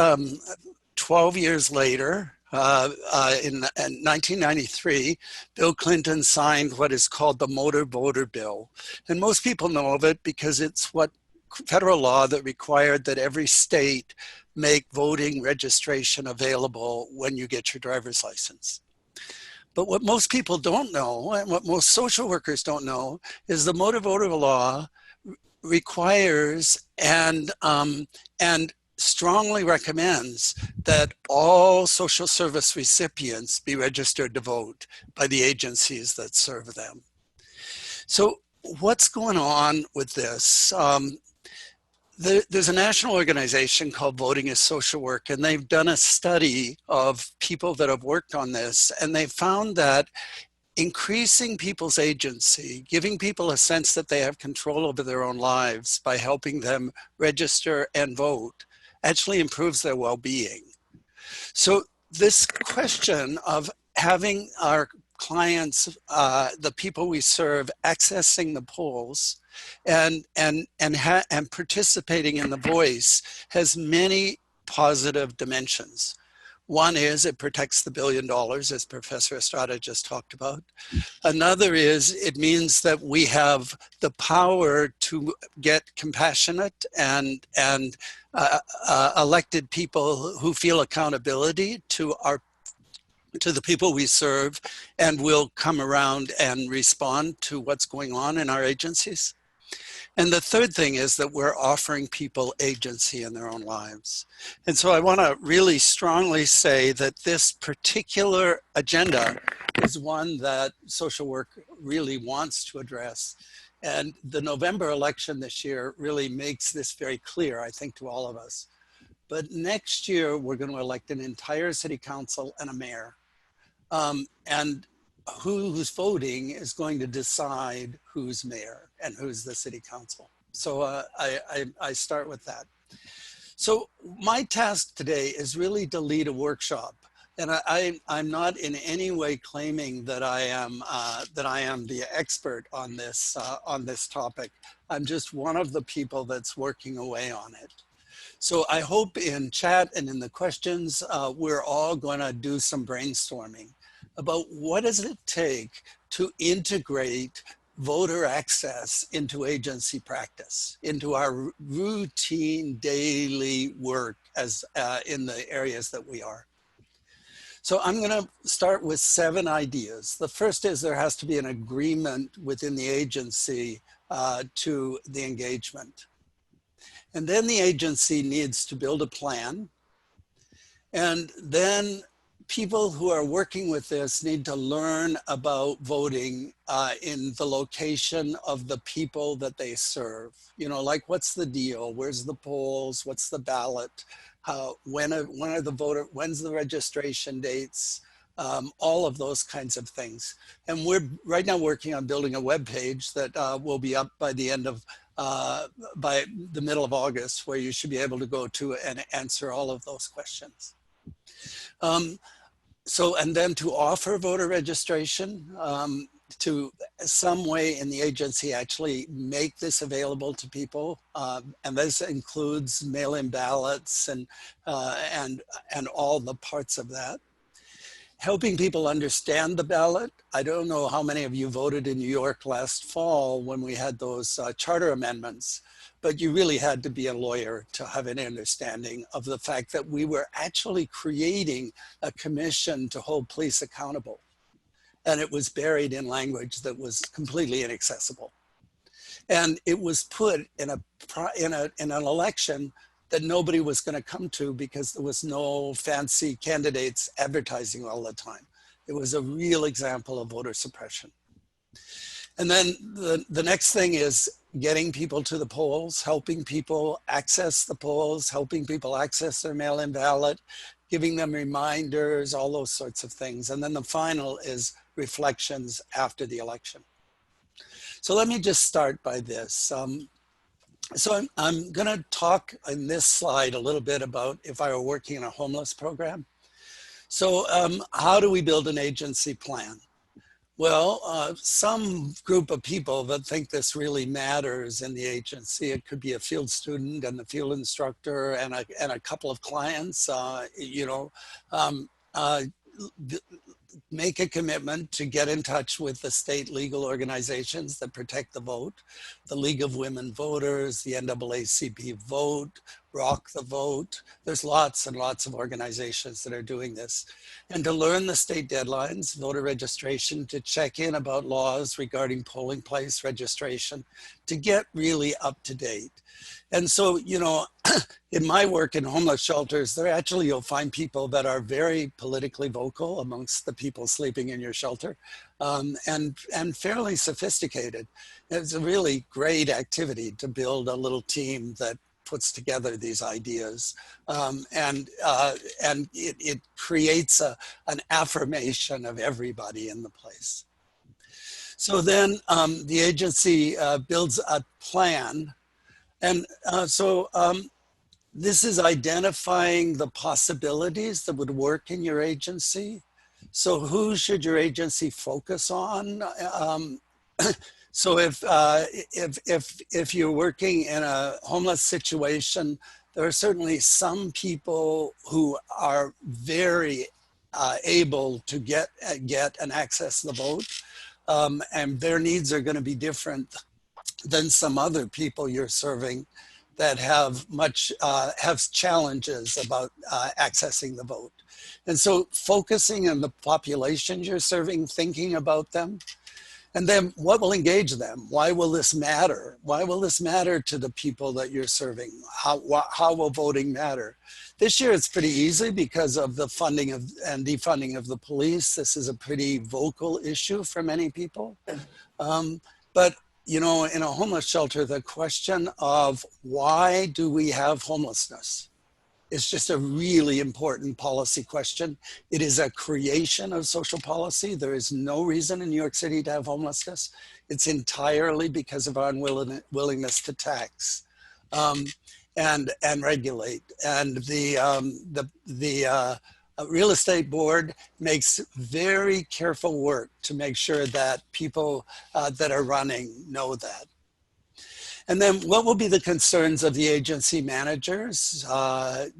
12 years later, in 1993, Bill Clinton signed what is called the Motor Voter Bill. And most people know of it because it's what federal law that required that every state make voting registration available when you get your driver's license. But what most people don't know, and what most social workers don't know, is the motor voter law requires and strongly recommends that all social service recipients be registered to vote by the agencies that serve them. So what's going on with this? There's a national organization called Voting is Social Work, and they've done a study of people that have worked on this, and they found that increasing people's agency, giving people a sense that they have control over their own lives by helping them register and vote actually improves their well-being. So this question of having our clients, the people we serve, accessing the polls and participating in the voice has many positive dimensions. One is it protects the $1 billion, as Professor Estrada just talked about. Another is it means that we have the power to get compassionate and elected people who feel accountability to the people we serve and will come around and respond to what's going on in our agencies. And the third thing is that we're offering people agency in their own lives. And so I want to really strongly say that this particular agenda is one that social work really wants to address. And the November election this year really makes this very clear, I think, to all of us. But next year, we're going to elect an entire city council and a mayor. And who's voting is going to decide who's mayor and who's the city council. So I start with that. So my task today is really to lead a workshop. And I'm not in any way claiming that I am the expert on this topic. I'm just one of the people that's working away on it. So I hope in chat and in the questions, we're all going to do some brainstorming about what does it take to integrate voter access into agency practice, into our routine daily work as in the areas that we are. So I'm going to start with 7 ideas. The first is there has to be an agreement within the agency to the engagement. And then the agency needs to build a plan. And then people who are working with this need to learn about voting in the location of the people that they serve. You know, like what's the deal? Where's the polls? What's the ballot? When's the registration dates? All of those kinds of things. And we're right now working on building a web page that will be up by the end of by the middle of August, where you should be able to go to and answer all of those questions. And then to offer voter registration, to some way in the agency actually make this available to people, and this includes mail-in ballots and all the parts of that. Helping people understand the ballot. I don't know how many of you voted in New York last fall when we had those charter amendments, but you really had to be a lawyer to have an understanding of the fact that we were actually creating a commission to hold police accountable. And it was buried in language that was completely inaccessible. And it was put in an election that nobody was going to come to because there was no fancy candidates advertising all the time. It was a real example of voter suppression. And then the next thing is getting people to the polls, helping people access the polls, helping people access their mail-in ballot, giving them reminders, all those sorts of things. And then the final is reflections after the election. So let me just start by this. So I'm going to talk in this slide a little bit about if I were working in a homeless program. So how do we build an agency plan? Well, some group of people that think this really matters in the agency, it could be a field student and the field instructor and a couple of clients, make a commitment to get in touch with the state legal organizations that protect the vote, the League of Women Voters, the NAACP Vote, Rock the Vote. There's lots and lots of organizations that are doing this. And to learn the state deadlines, voter registration, to check in about laws regarding polling place registration, to get really up to date. And so, you know, in my work in homeless shelters, there actually you'll find people that are very politically vocal amongst the people sleeping in your shelter, and fairly sophisticated. It's a really great activity to build a little team that puts together these ideas, and it creates an affirmation of everybody in the place. So then the agency builds a plan. And this is identifying the possibilities that would work in your agency. So who should your agency focus on? So if you're working in a homeless situation, there are certainly some people who are very able to get and access the vote, and their needs are going to be different than some other people you're serving that have challenges about accessing the vote. And so focusing on the populations you're serving, thinking about them. And then what will engage them? Why will this matter? Why will this matter to the people that you're serving? How will voting matter? This year it's pretty easy because of the funding of and defunding of the police. This is a pretty vocal issue for many people. But you know, in a homeless shelter, the question of why do we have homelessness is just a really important policy question. It is a creation of social policy. There is no reason in New York City to have homelessness. It's entirely because of our unwillingness to tax and regulate. And the real estate board makes very careful work to make sure that people that are running know that. And then what will be the concerns of the agency managers? There'll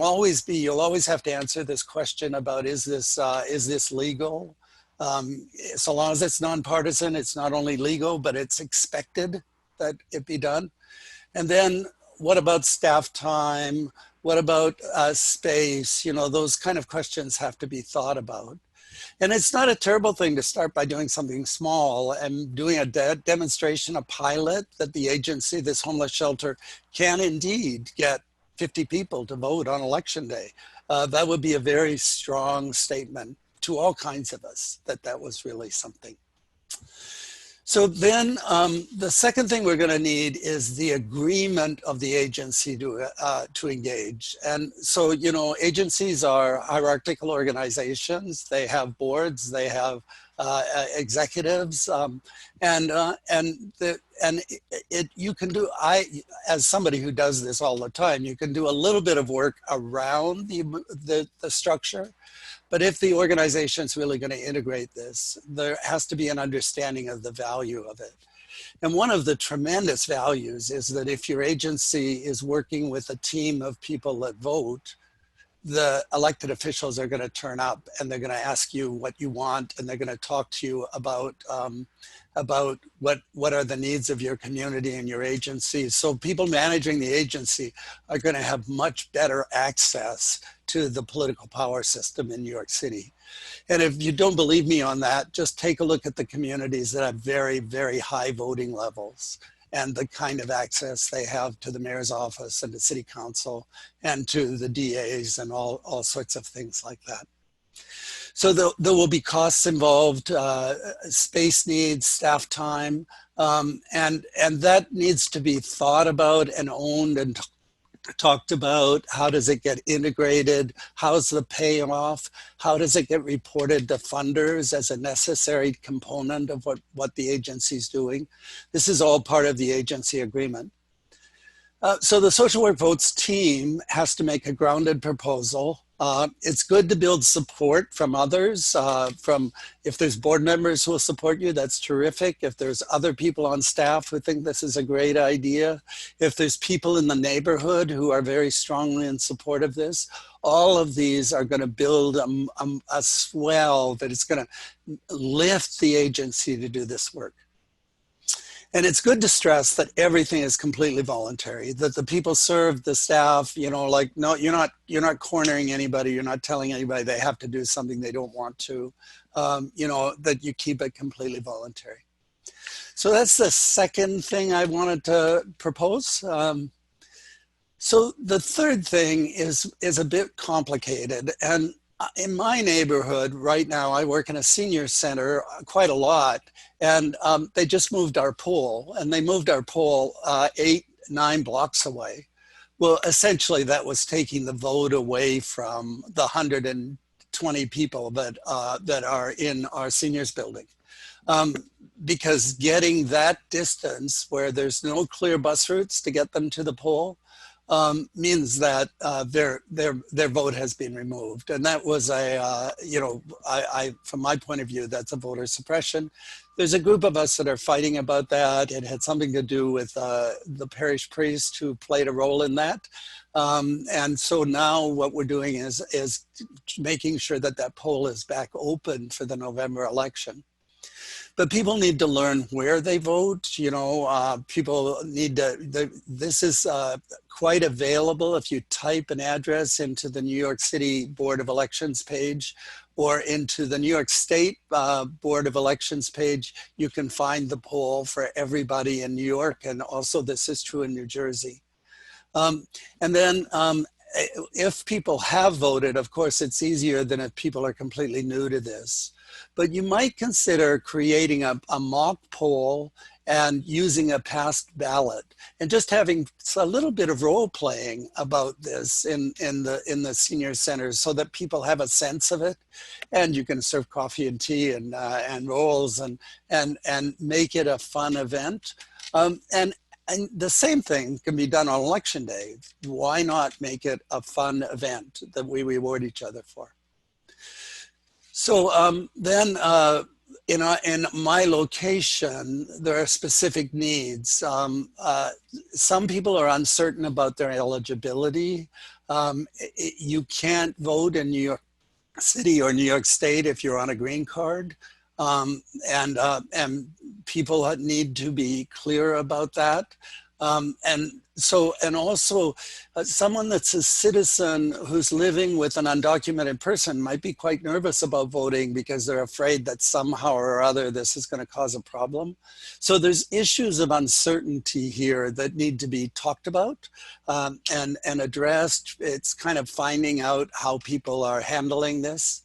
always be, you'll always have to answer this question about, is this legal? So long as it's nonpartisan, it's not only legal, but it's expected that it be done. And then what about staff time? What about space? You know, those kind of questions have to be thought about. And it's not a terrible thing to start by doing something small and doing a demonstration, a pilot that the agency, this homeless shelter, can indeed get 50 people to vote on election day. That would be a very strong statement to all kinds of us that that was really something. So then the second thing we're going to need is the agreement of the agency to engage. And so, you know, agencies are hierarchical organizations. They have boards, they have executives, you can do, as somebody who does this all the time, you can do a little bit of work around the structure. But if the organization is really going to integrate this, there has to be an understanding of the value of it. And one of the tremendous values is that if your agency is working with a team of people that vote, the elected officials are going to turn up and they're going to ask you what you want, and they're going to talk to you about what are the needs of your community and your agency. So people managing the agency are going to have much better access to the political power system in New York City. And if you don't believe me on that, just take a look at the communities that have very, very high voting levels and the kind of access they have to the mayor's office and the city council and to the DAs and all sorts of things like that. So there will be costs involved, space needs, staff time, and that needs to be thought about and owned and talked about. How does it get integrated? How's the payoff? How does it get reported to funders as a necessary component of what the agency's doing? This is all part of the agency agreement. So the Social Work Votes team has to make a grounded proposal. It's good to build support from others. If there's board members who will support you, that's terrific. If there's other people on staff who think this is a great idea, if there's people in the neighborhood who are very strongly in support of this, all of these are going to build a swell that is going to lift the agency to do this work. And it's good to stress that everything is completely voluntary, that the people served, the staff, you know, like, no, you're not cornering anybody. You're not telling anybody they have to do something they don't want to, you know, that you keep it completely voluntary. So that's the second thing I wanted to propose. So the third thing is a bit complicated. And in my neighborhood right now, I work in a senior center quite a lot, and they just moved our pool, and they moved our pool 8-9 blocks away. Well, essentially that was taking the vote away from the 120 people that are in our seniors building. Because getting that distance where there's no clear bus routes to get them to the pool means that their vote has been removed. And that was you know, from my point of view, that's a voter suppression. There's a group of us that are fighting about that. It had something to do with the parish priest who played a role in that. And so now what we're doing is making sure that that poll is back open for the November election. But people need to learn where they vote. You know, people need to, this is quite available. If you type an address into the New York City Board of Elections page, or into the New York State Board of Elections page, you can find the poll for everybody in New York, and also this is true in New Jersey. And then if people have voted, of course, it's easier than if people are completely new to this. But you might consider creating a mock poll and using a past ballot, and just having a little bit of role playing about this in the senior centers, so that people have a sense of it, and you can serve coffee and tea and rolls and make it a fun event. And the same thing can be done on election day. Why not make it a fun event that we reward each other for? So then in my location, there are specific needs. Some people are uncertain about their eligibility. You can't vote in New York City or New York State if you're on a green card. And people need to be clear about that. And also someone that's a citizen who's living with an undocumented person might be quite nervous about voting because they're afraid that somehow or other this is going to cause a problem. So there's issues of uncertainty here that need to be talked about and addressed. It's kind of finding out how people are handling this.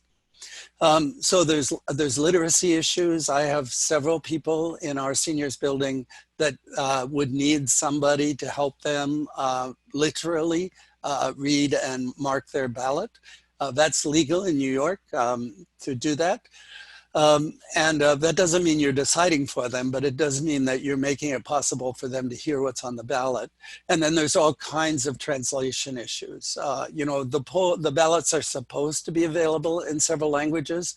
So there's literacy issues. I have several people in our seniors building that would need somebody to help them literally read and mark their ballot. That's legal in New York to do that. That doesn't mean you're deciding for them, but it does mean that you're making it possible for them to hear what's on the ballot. And then there's all kinds of translation issues. You know, the ballots are supposed to be available in several languages,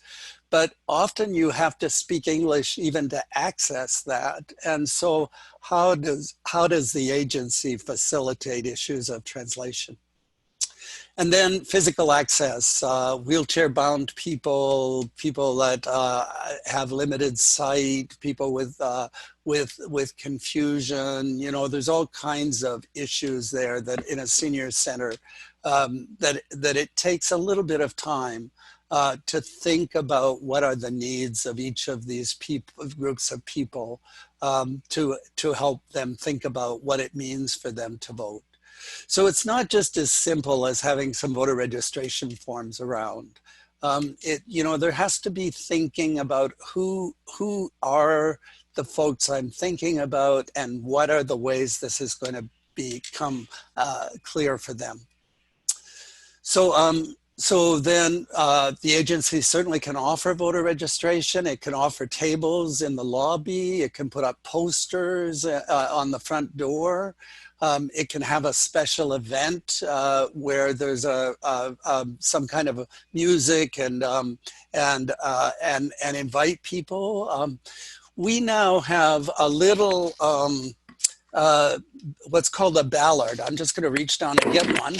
but often you have to speak English even to access that. And so how does the agency facilitate issues of translation? And then physical access, wheelchair-bound people, people that have limited sight, people with confusion. You know, there's all kinds of issues there that in a senior center that it takes a little bit of time to think about what are the needs of each of these groups of people to help them think about what it means for them to vote. So it's not just as simple as having some voter registration forms around. You know, there has to be thinking about who are the folks I'm thinking about and what are the ways this is going to become clear for them. So then the agency certainly can offer voter registration. It can offer tables in the lobby. It can put up posters on the front door. It can have a special event where there's some kind of music and invite people. We now have a little what's called a ballard. I'm just going to reach down and get one.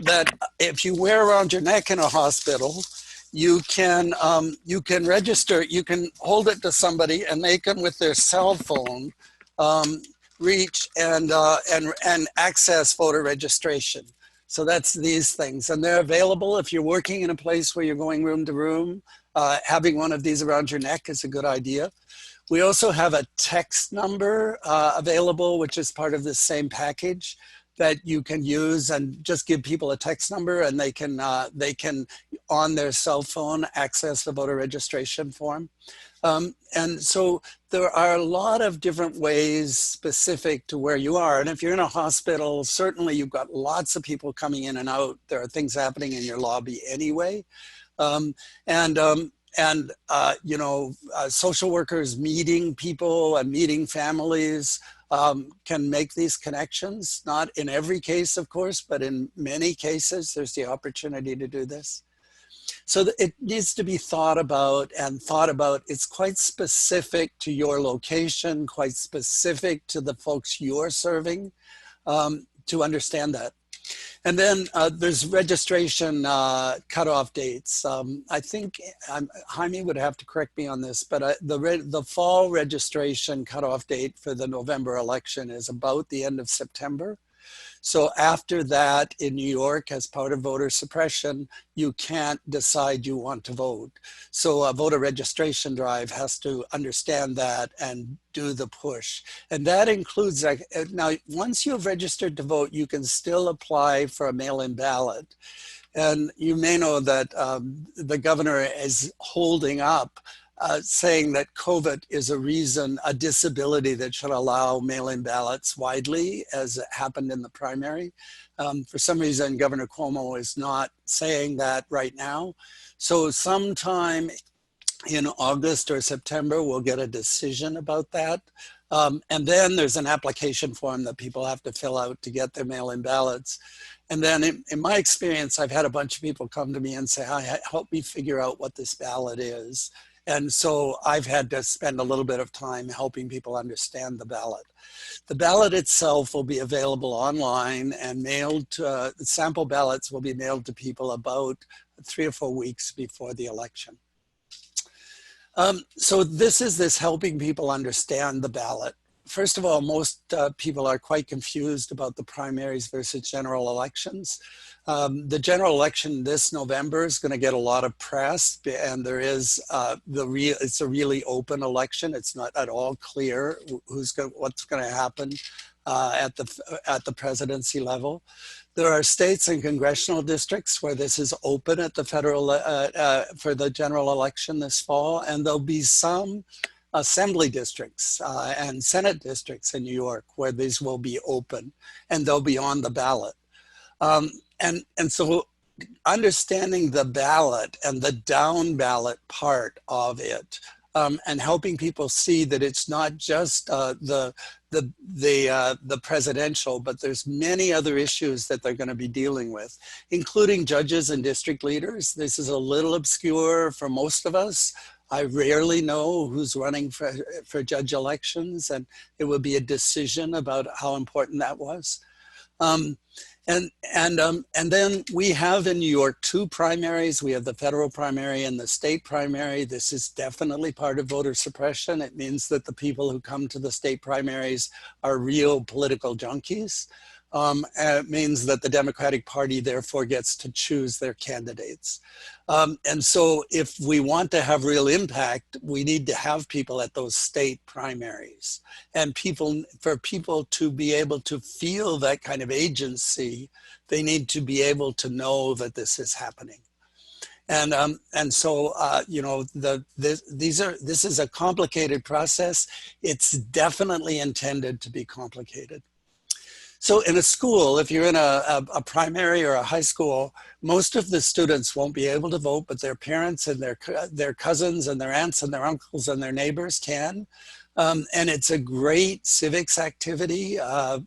That if you wear around your neck in a hospital, you can register. You can hold it to somebody, and they can, with their cell phone, reach and access voter registration. So that's these things, and they're available if you're working in a place where you're going room to room. Having one of these around your neck is a good idea. We also have a text number available, which is part of this same package that you can use, and just give people a text number and they can on their cell phone access the voter registration form. And so there are a lot of different ways specific to where you are. And if you're in a hospital, certainly you've got lots of people coming in and out. There are things happening in your lobby anyway. You know, social workers meeting people and meeting families can make these connections. Not in every case, of course, but in many cases, there's the opportunity to do this. So it needs to be thought about, it's quite specific to your location, quite specific to the folks you're serving, to understand that. And then there's registration cutoff dates. I think Jaime would have to correct me on this, but the fall registration cutoff date for the November election is about the end of September. So after that, in New York, as part of voter suppression, you can't decide you want to vote. So a voter registration drive has to understand that and do the push. And that includes, like, now, once you've registered to vote, you can still apply for a mail-in ballot. And you may know that the governor is holding up saying that COVID is a reason, a disability that should allow mail-in ballots widely, as it happened in the primary. For some reason, Governor Cuomo is not saying that right now. So sometime in August or September, we'll get a decision about that. And then there's an application form that people have to fill out to get their mail-in ballots. And then in my experience, I've had a bunch of people come to me and say, "Hi, help me figure out what this ballot is." And so I've had to spend a little bit of time helping people understand the ballot. The ballot itself will be available online and mailed to, sample ballots will be mailed to people about 3 or 4 weeks before the election. So this helping people understand the ballot. First of all, most people are quite confused about the primaries versus general elections. The general election this November is going to get a lot of press, and there is it's a really open election. It's not at all clear what's going to happen at the presidency level. There are states and congressional districts where this is open at the federal for the general election this fall, and there'll be some assembly districts and Senate districts in New York where these will be open and they'll be on the ballot. And so understanding the ballot and the down ballot part of it and helping people see that it's not just the presidential, but there's many other issues that they're going to be dealing with, including judges and district leaders. This is a little obscure for most of us. I rarely know who's running for judge elections, and it would be a decision about how important that was. And then we have in New York 2 primaries. We have the federal primary and the state primary. This is definitely part of voter suppression. It means that the people who come to the state primaries are real political junkies. And it means that the Democratic Party therefore gets to choose their candidates. And so if we want to have real impact, we need to have people at those state primaries. And for people to be able to feel that kind of agency, they need to be able to know that this is happening. And so, you know, this is a complicated process. It's definitely intended to be complicated. So in a school, if you're in a primary or a high school, most of the students won't be able to vote, but their parents and their cousins and their aunts and their uncles and their neighbors can. And it's a great civics activity, a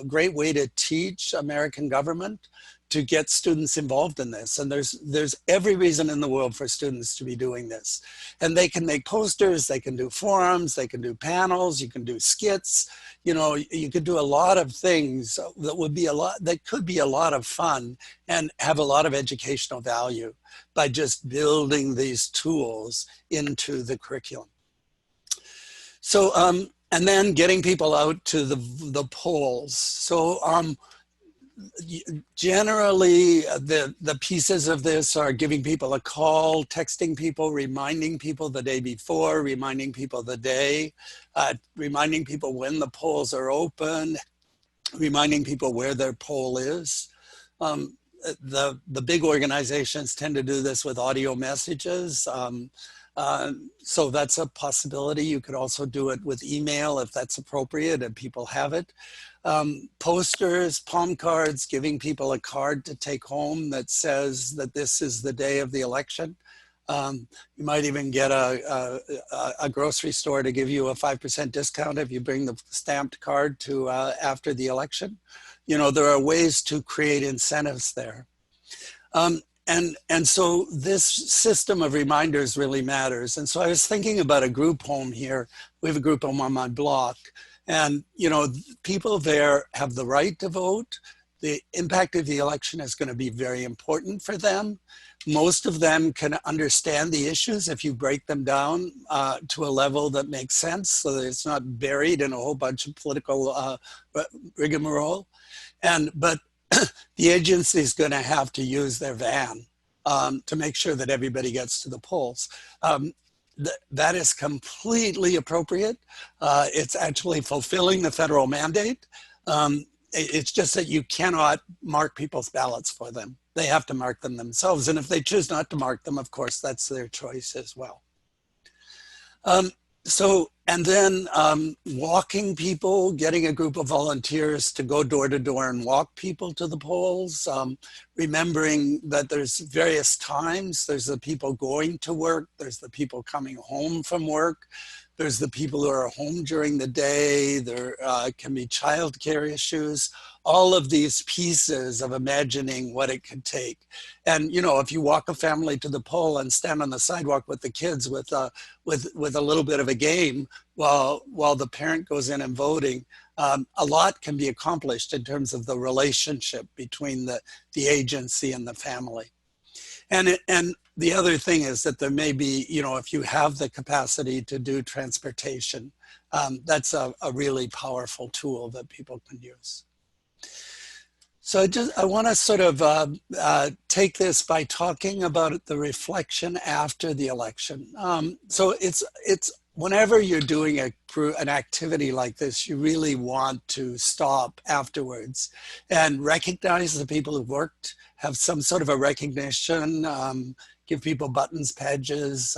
great way to teach American government, to get students involved in this. And there's every reason in the world for students to be doing this. And they can make posters, they can do forums, they can do panels, you can do skits. You know, you could do a lot of things that could be a lot of fun and have a lot of educational value by just building these tools into the curriculum. So, and then getting people out to the polls. So, generally, the pieces of this are giving people a call, texting people, reminding people the day before, reminding people the day, reminding people when the polls are open, reminding people where their poll is. The big organizations tend to do this with audio messages. So that's a possibility. You could also do it with email if that's appropriate and people have it. Posters, palm cards, giving people a card to take home that says that this is the day of the election. You might even get a grocery store to give you a 5% discount if you bring the stamped card to after the election. You know, there are ways to create incentives there. And so this system of reminders really matters. And so I was thinking about a group home here. We have a group home on my block. And, you know, people there have the right to vote. the impact of the election is going to be very important for them. Most of them can understand the issues if you break them down to a level that makes sense, so that it's not buried in a whole bunch of political rigmarole. But the agency is going to have to use their van to make sure that everybody gets to the polls. That is completely appropriate. It's actually fulfilling the federal mandate. It's just that you cannot mark people's ballots for them. They have to mark them themselves. And if they choose not to mark them, of course, that's their choice as well. And then walking people, getting a group of volunteers to go door to door and walk people to the polls, remembering that there's various times. There's the people going to work, there's the people coming home from work, there's the people who are home during the day, there can be childcare issues, all of these pieces of imagining what it could take. And, you know, if you walk a family to the poll and stand on the sidewalk with the kids with a little bit of a game while the parent goes in and voting, a lot can be accomplished in terms of the relationship between the agency and the family. And the other thing is that there may be, you know, if you have the capacity to do transportation, that's a really powerful tool that people can use. So I want to sort of take this by talking about the reflection after the election. So it's whenever you're doing an activity like this, you really want to stop afterwards and recognize the people who worked, have some sort of a recognition, give people buttons, badges,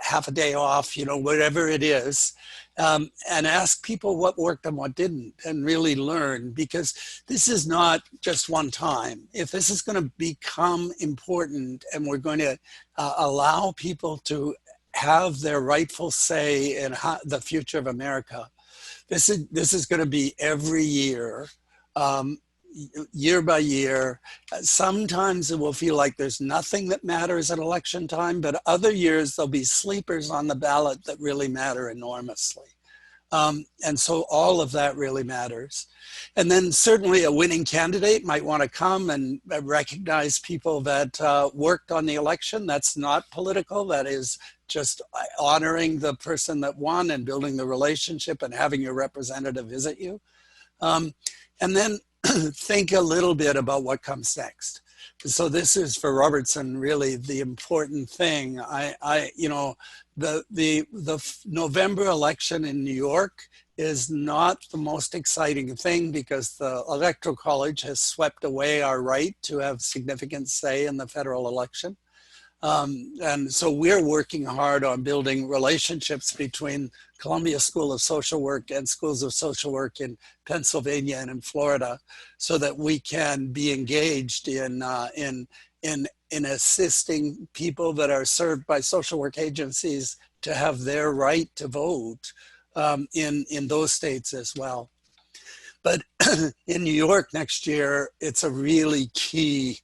half a day off, you know, whatever it is, and ask people what worked and what didn't, and really learn, because this is not just one time. If this is going to become important and we're going to allow people to have their rightful say in the future of America, this is going to be every year. Year by year. Sometimes it will feel like there's nothing that matters at election time, but other years there'll be sleepers on the ballot that really matter enormously. And so all of that really matters. And then certainly a winning candidate might want to come and recognize people that worked on the election. That's not political. That is just honoring the person that won and building the relationship and having your representative visit you. And then think a little bit about what comes next. So this is for Robertson really the important thing. The November election in New York is not the most exciting thing because the Electoral College has swept away our right to have significant say in the federal election. And so we're working hard on building relationships between Columbia School of Social Work and schools of social work in Pennsylvania and in Florida, so that we can be engaged in assisting people that are served by social work agencies to have their right to vote in those states as well. But in New York next year, it's a really key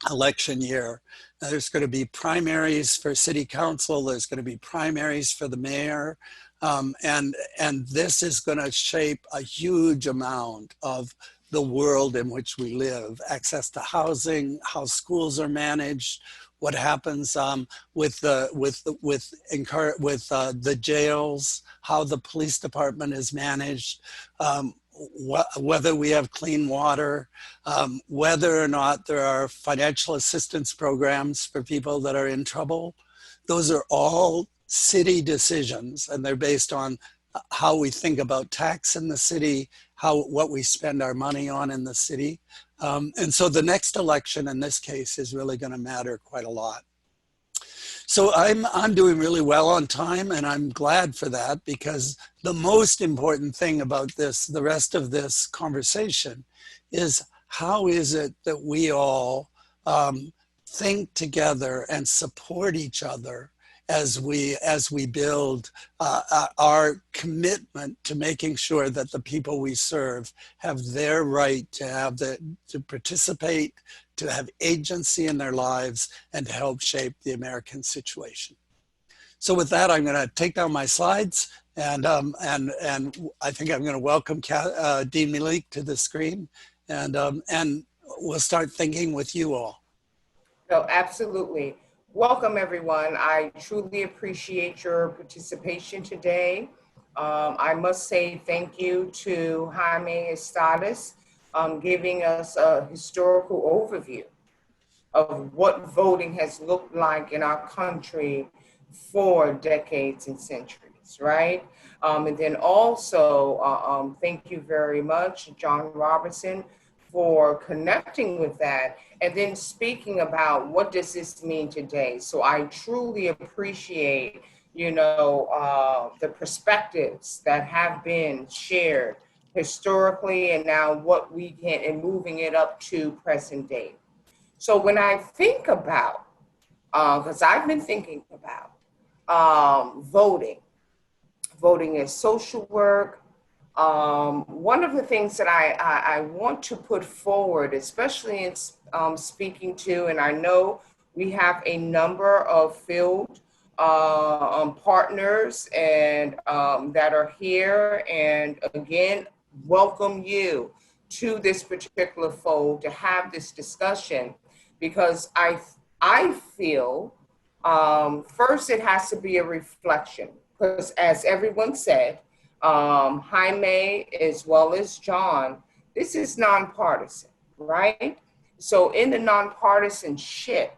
election year. There's going to be primaries for city council. There's going to be primaries for the mayor. And this is going to shape a huge amount of the world in which we live. Access to housing, how schools are managed, what happens with the jails, how the police department is managed, whether we have clean water, whether or not there are financial assistance programs for people that are in trouble. Those are all city decisions, and they're based on how we think about tax in the city, what we spend our money on in the city. And so the next election in this case is really going to matter quite a lot. So I'm doing really well on time, and I'm glad for that, because the most important thing about this, the rest of this conversation, is how is it that we all think together and support each other as we build our commitment to making sure that the people we serve have their right to participate, to have agency in their lives, and to help shape the American situation. So with that, I'm going to take down my slides, and I think I'm going to welcome Dean Malik to the screen, and we'll start thinking with you all. No, absolutely. Welcome, everyone. I truly appreciate your participation today. I must say thank you to Jaime Estadas giving us a historical overview of what voting has looked like in our country for decades and centuries, right? And then also, thank you very much, John Robertson, for connecting with that and then speaking about what does this mean today. So I truly appreciate, the perspectives that have been shared historically and now what we can, and moving it up to present day. So when I think about, because I've been thinking about voting is social work. One of the things that I want to put forward, especially in speaking to, and I know we have a number of field partners and that are here, and again, welcome you to this particular fold to have this discussion, because I feel first it has to be a reflection, because as everyone said, Jaime as well as John, this is nonpartisan, right? So in the nonpartisanship,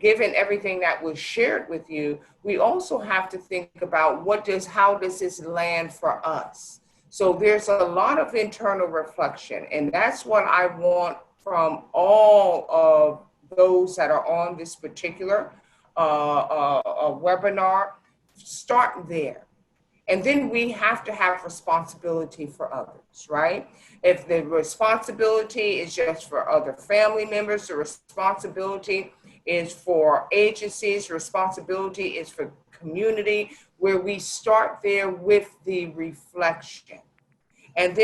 given everything that was shared with you, we also have to think about how does this land for us? So there's a lot of internal reflection, and that's what I want from all of those that are on this particular webinar. Start there. And then we have to have responsibility for others, right? If the responsibility is just for other family members, the responsibility is for agencies, responsibility is for community, where we start there with the reflection. And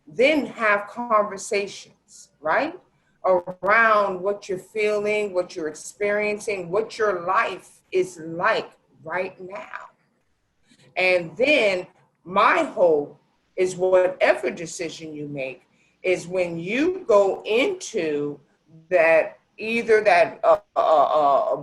then have conversations, right? Around what you're feeling, what you're experiencing, what your life is like right now. And then my hope is whatever decision you make is when you go into that, either that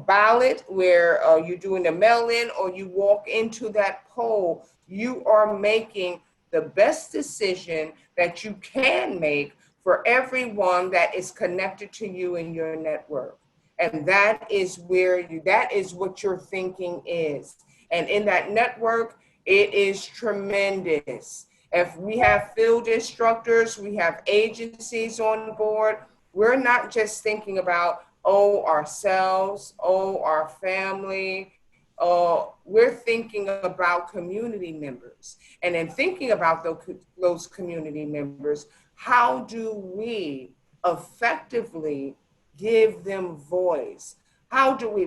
ballot where you're doing the mail-in or you walk into that poll, you are making the best decision that you can make for everyone that is connected to you in your network. And that is that is what your thinking is. And in that network, it is tremendous. If we have field instructors, we have agencies on board, we're not just thinking about, ourselves, our family. We're thinking about community members. And in thinking about those community members, how do we effectively give them voice? How do we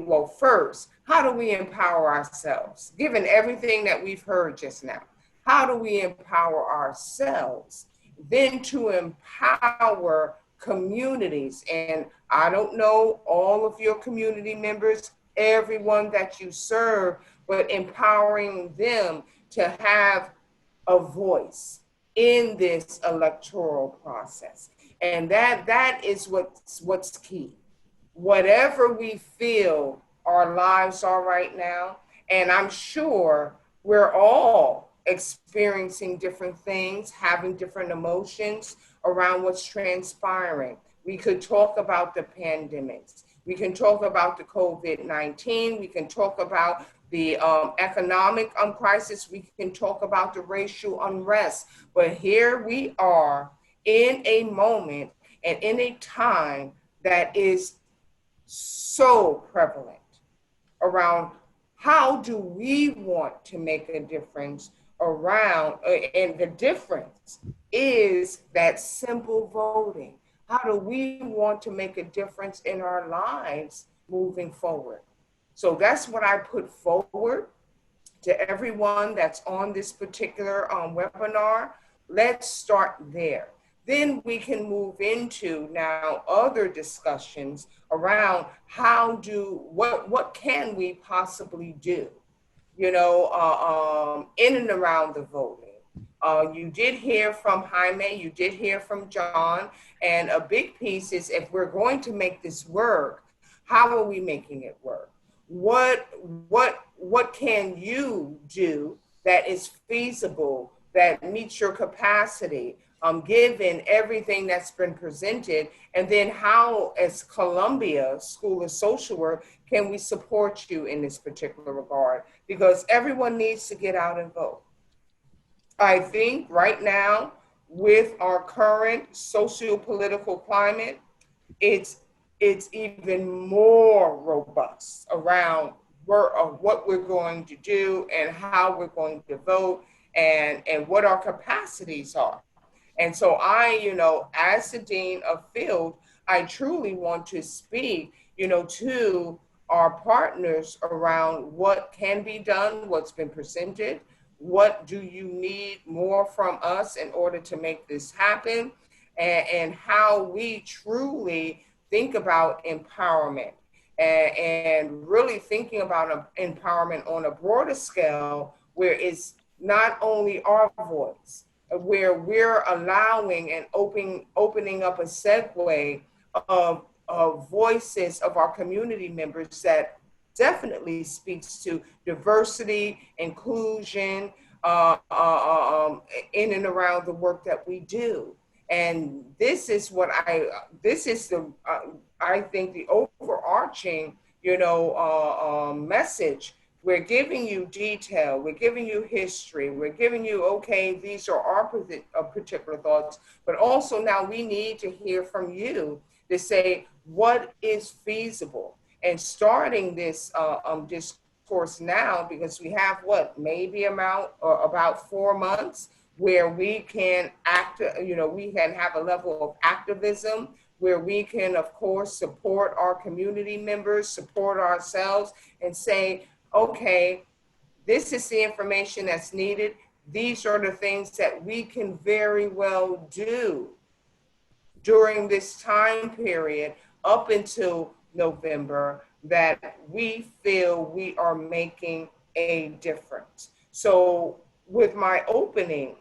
empower ourselves? Given everything that we've heard just now, how do we empower ourselves? Then to empower communities. And I don't know all of your community members, everyone that you serve, but empowering them to have a voice in this electoral process. And that is what's key. Whatever we feel our lives are right now, and I'm sure we're all experiencing different things, having different emotions around what's transpiring. We could talk about the pandemics. We can talk about the COVID-19. We can talk about the economic crisis. We can talk about the racial unrest. But here we are in a moment and in a time that is so prevalent around how do we want to make a difference around, and the difference is that simple voting. How do we want to make a difference in our lives moving forward? So that's what I put forward to everyone that's on this particular webinar. Let's start there. then we can move into now other discussions around what can we possibly do, in and around the voting. You did hear from Jaime, you did hear from John, and a big piece is if we're going to make this work, how are we making it work? What can you do that is feasible, that meets your capacity, given everything that's been presented? And then how, as Columbia School of Social Work, can we support you in this particular regard? Because everyone needs to get out and vote. I think right now, with our current socio-political climate, it's even more robust around what we're going to do and how we're going to vote and what our capacities are. And so as the Dean of Field, I truly want to speak, to our partners around what can be done, what's been presented, what do you need more from us in order to make this happen, and how we truly think about empowerment and really thinking about empowerment on a broader scale, where it's not only our voice, where we're allowing and opening up a segue of voices of our community members that definitely speaks to diversity, inclusion, in and around the work that we do. And this is I think the overarching, message. We're giving you detail, we're giving you history, we're giving you, okay, these are our particular thoughts, but also now we need to hear from you to say what is feasible. And starting this discourse now, because we have maybe about 4 months where we can we can have a level of activism, where we can, of course, support our community members, support ourselves, and say, okay, this is the information that's needed. These are the things that we can very well do during this time period up until November, that we feel we are making a difference. So with my opening,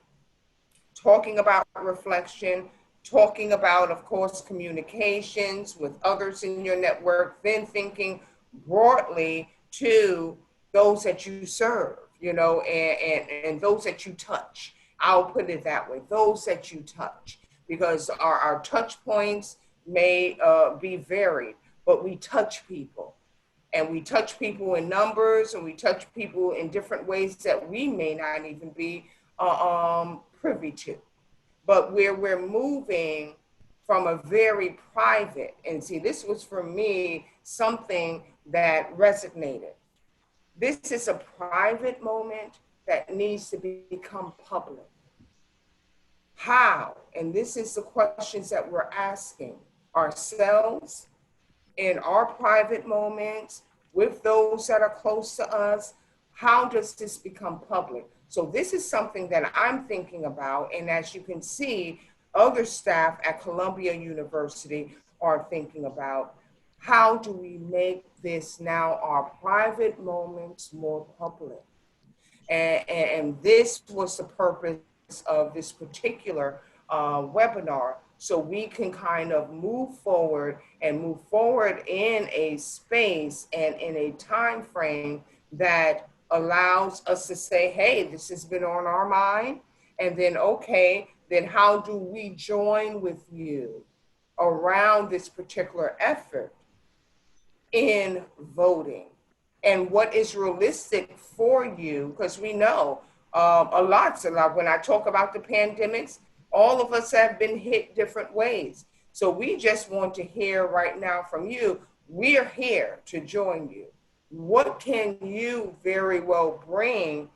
talking about reflection, talking about, of course, communications with others in your network, then thinking broadly to those that you serve, and those that you touch. I'll put it that way, those that you touch, because our touch points may be varied, but we touch people. And we touch people in numbers, and we touch people in different ways that we may not even be privy to. But where we're moving from a very private, and see, this was for me something that resonated. This is a private moment that needs to become public. How? And this is the questions that we're asking ourselves in our private moments with those that are close to us. How does this become public? So this is something that I'm thinking about. And as you can see, other staff at Columbia University are thinking about, how do we make this now our private moments more public? And this was the purpose of this particular webinar, so we can kind of move forward in a space and in a time frame that allows us to say, hey, this has been on our mind. And then, okay, then how do we join with you around this particular effort in voting? And what is realistic for you? Because we know a lot. When I talk about the pandemics, all of us have been hit different ways. So we just want to hear right now from you. We're here to join you. What can you very well bring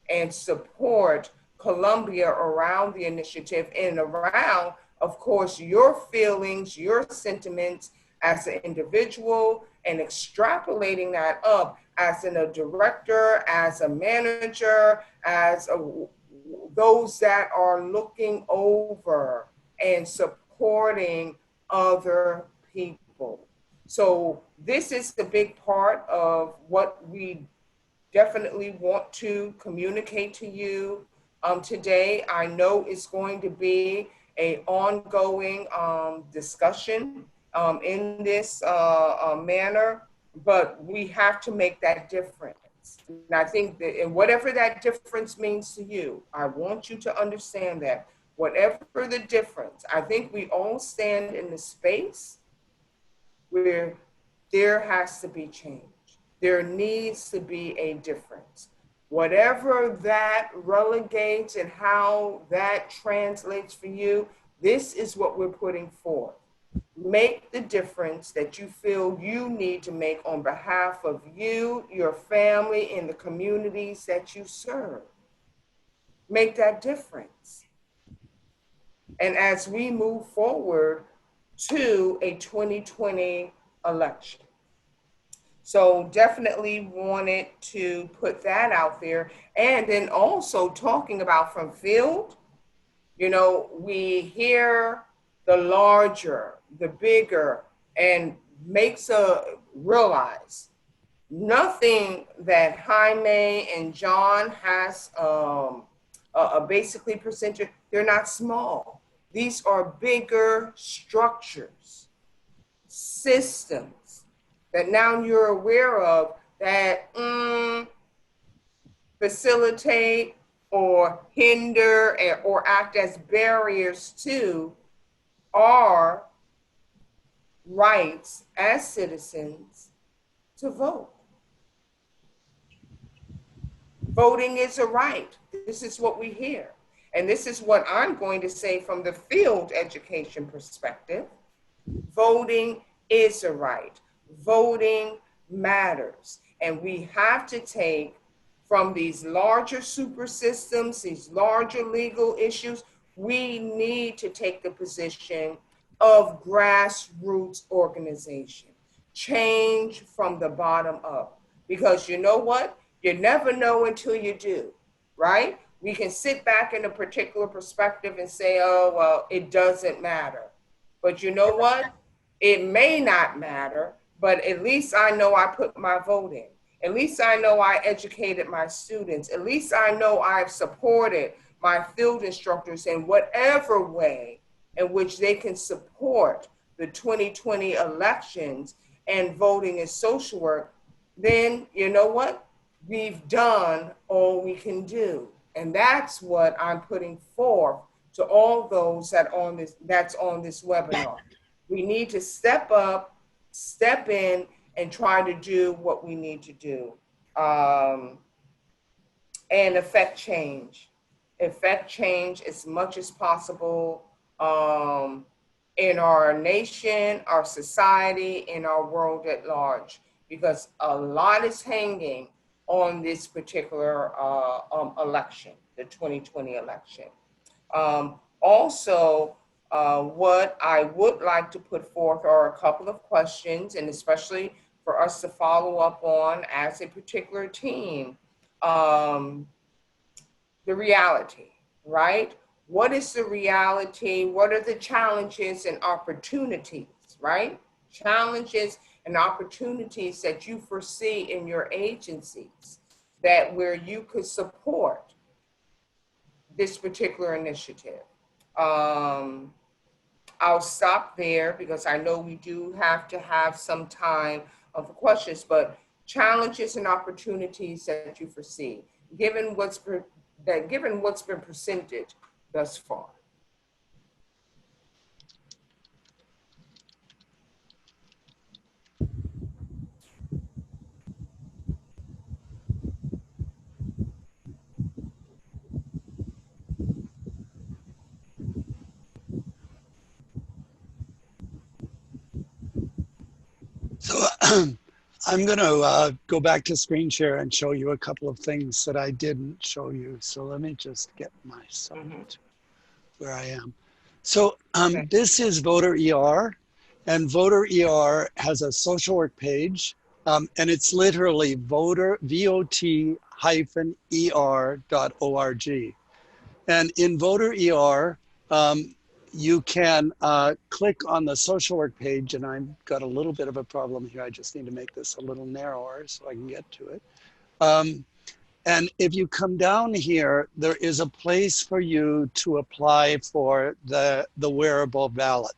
and support Columbia around the initiative and around, of course, your feelings, your sentiments as an individual, and extrapolating that up as a director, as a manager, as those that are looking over and supporting other people. So this is the big part of what we definitely want to communicate to you today. I know it's going to be an ongoing discussion in this manner, but we have to make that difference. And I think that, and whatever that difference means to you, I want you to understand that whatever the difference, I think we all stand in the space where there has to be change. There needs to be a difference. Whatever that relegates and how that translates for you, this is what we're putting forth. Make the difference that you feel you need to make on behalf of you, your family, and the communities that you serve. Make that difference. And as we move forward to a 2020 election. So definitely wanted to put that out there. And then also talking about from field, you know, we hear the larger, the bigger, and makes us realize nothing that Jaime and John has basically presented, they're not small. These are bigger structures, systems that now you're aware of that facilitate or hinder or act as barriers to our rights as citizens to vote. Voting is a right. This is what we hear. And this is what I'm going to say from the field education perspective. Voting is a right. Voting matters. And we have to take from these larger super systems, these larger legal issues, we need to take the position of grassroots organization, change from the bottom up. Because you know what? You never know until you do, right? We can sit back in a particular perspective and say, oh, well, it doesn't matter. But you know what? It may not matter, but at least I know I put my vote in. At least I know I educated my students. At least I know I've supported my field instructors in whatever way in which they can support the 2020 elections and voting and social work. Then you know what? We've done all we can do. And that's what I'm putting forth to all those that's on this webinar. We need to step up, step in, and try to do what we need to do and affect change. Affect change as much as possible in our nation, our society, in our world at large, because a lot is hanging on this particular election, the 2020 election. Also, what I would like to put forth are a couple of questions, and especially for us to follow up on as a particular team, the reality, right? What is the reality? What are the challenges and opportunities, right? Challenges and opportunities that you foresee in your agencies that where you could support this particular initiative. I'll stop there because I know we do have to have some time for questions, but challenges and opportunities that you foresee, given what's been presented thus far. So I'm going to go back to screen share and show you a couple of things that I didn't show you. So let me just get myself to where I am. So this is Voter ER, and Voter ER has a social work page, and it's literally VOT-ER.org. And in Voter ER, you can click on the social work page, and I've got a little bit of a problem here. I just need to make this a little narrower so I can get to it. And if you come down here, there is a place for you to apply for the wearable ballot.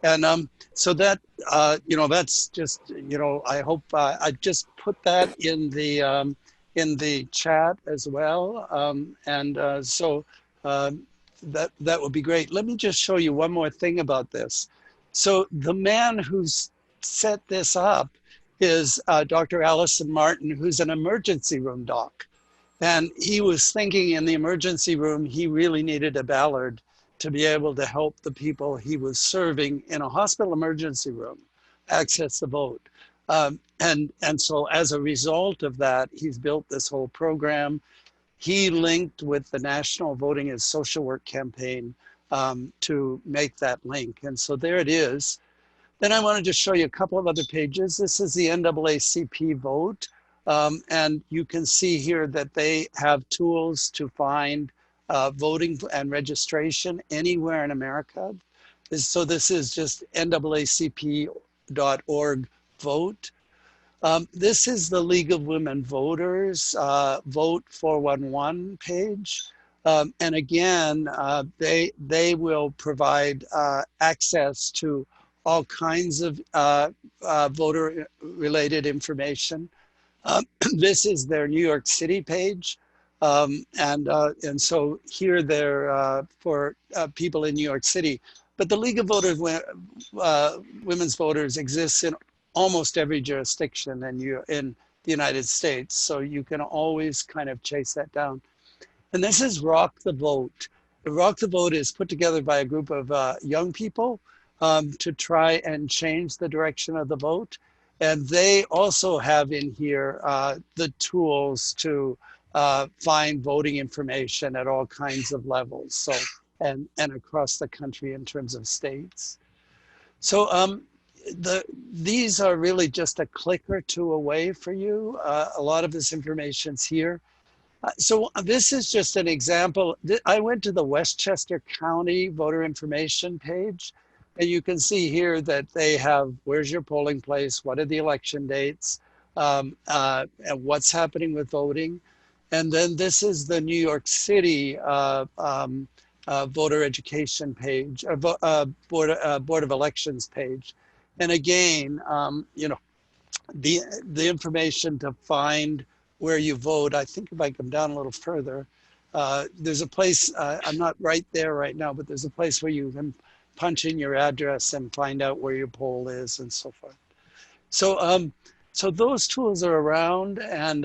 And so that, that's just, I hope I just put that in the chat as well. That would be great. Let me just show you one more thing about this. So the man who's set this up is Dr. Allison Martin, who's an emergency room doc. And he was thinking in the emergency room, he really needed a Ballard to be able to help the people he was serving in a hospital emergency room access the vote. And so as a result of that, he's built this whole program. He linked with the National Voting as Social Work campaign to make that link. And so there it is. Then I wanted to show you a couple of other pages. This is the NAACP vote. And you can see here that they have tools to find voting and registration anywhere in America. So this is just NAACP.org vote. This is the League of Women Voters Vote 411 page. And again, they will provide access to all kinds of voter-related information. This is their New York City page. And so here they're for people in New York City. But the League of Women's Voters exists in almost every jurisdiction in the United States. So you can always kind of chase that down. And this is Rock the Vote. Rock the Vote is put together by a group of young people to try and change the direction of the vote. And they also have in here the tools to find voting information at all kinds of levels. So, and across the country in terms of states. So these are really just a click or two away for you. A lot of this information's here. So this is just an example. I went to the Westchester County voter information page, and you can see here that they have, where's your polling place? What are the election dates? And what's happening with voting? And then this is the New York City voter education page, Board of Elections page. And again, the information to find where you vote. I think if I come down a little further, there's a place, I'm not right there right now, but there's a place where you can punch in your address and find out where your poll is and so forth. So, so those tools are around, and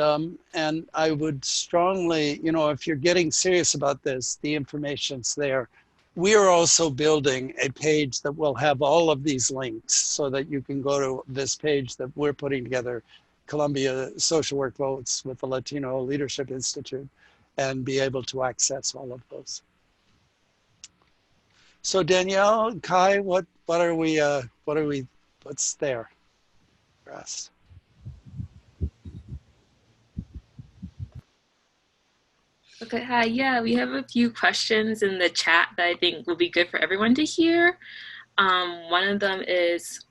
I would strongly, if you're getting serious about this, the information's there. We are also building a page that will have all of these links so that you can go to this page that we're putting together, Columbia Social Work Votes with the Latino Leadership Institute, and be able to access all of those. So Danielle, Kai, what's there for us? Okay, hi. Yeah, we have a few questions in the chat that I think will be good for everyone to hear. One of them is,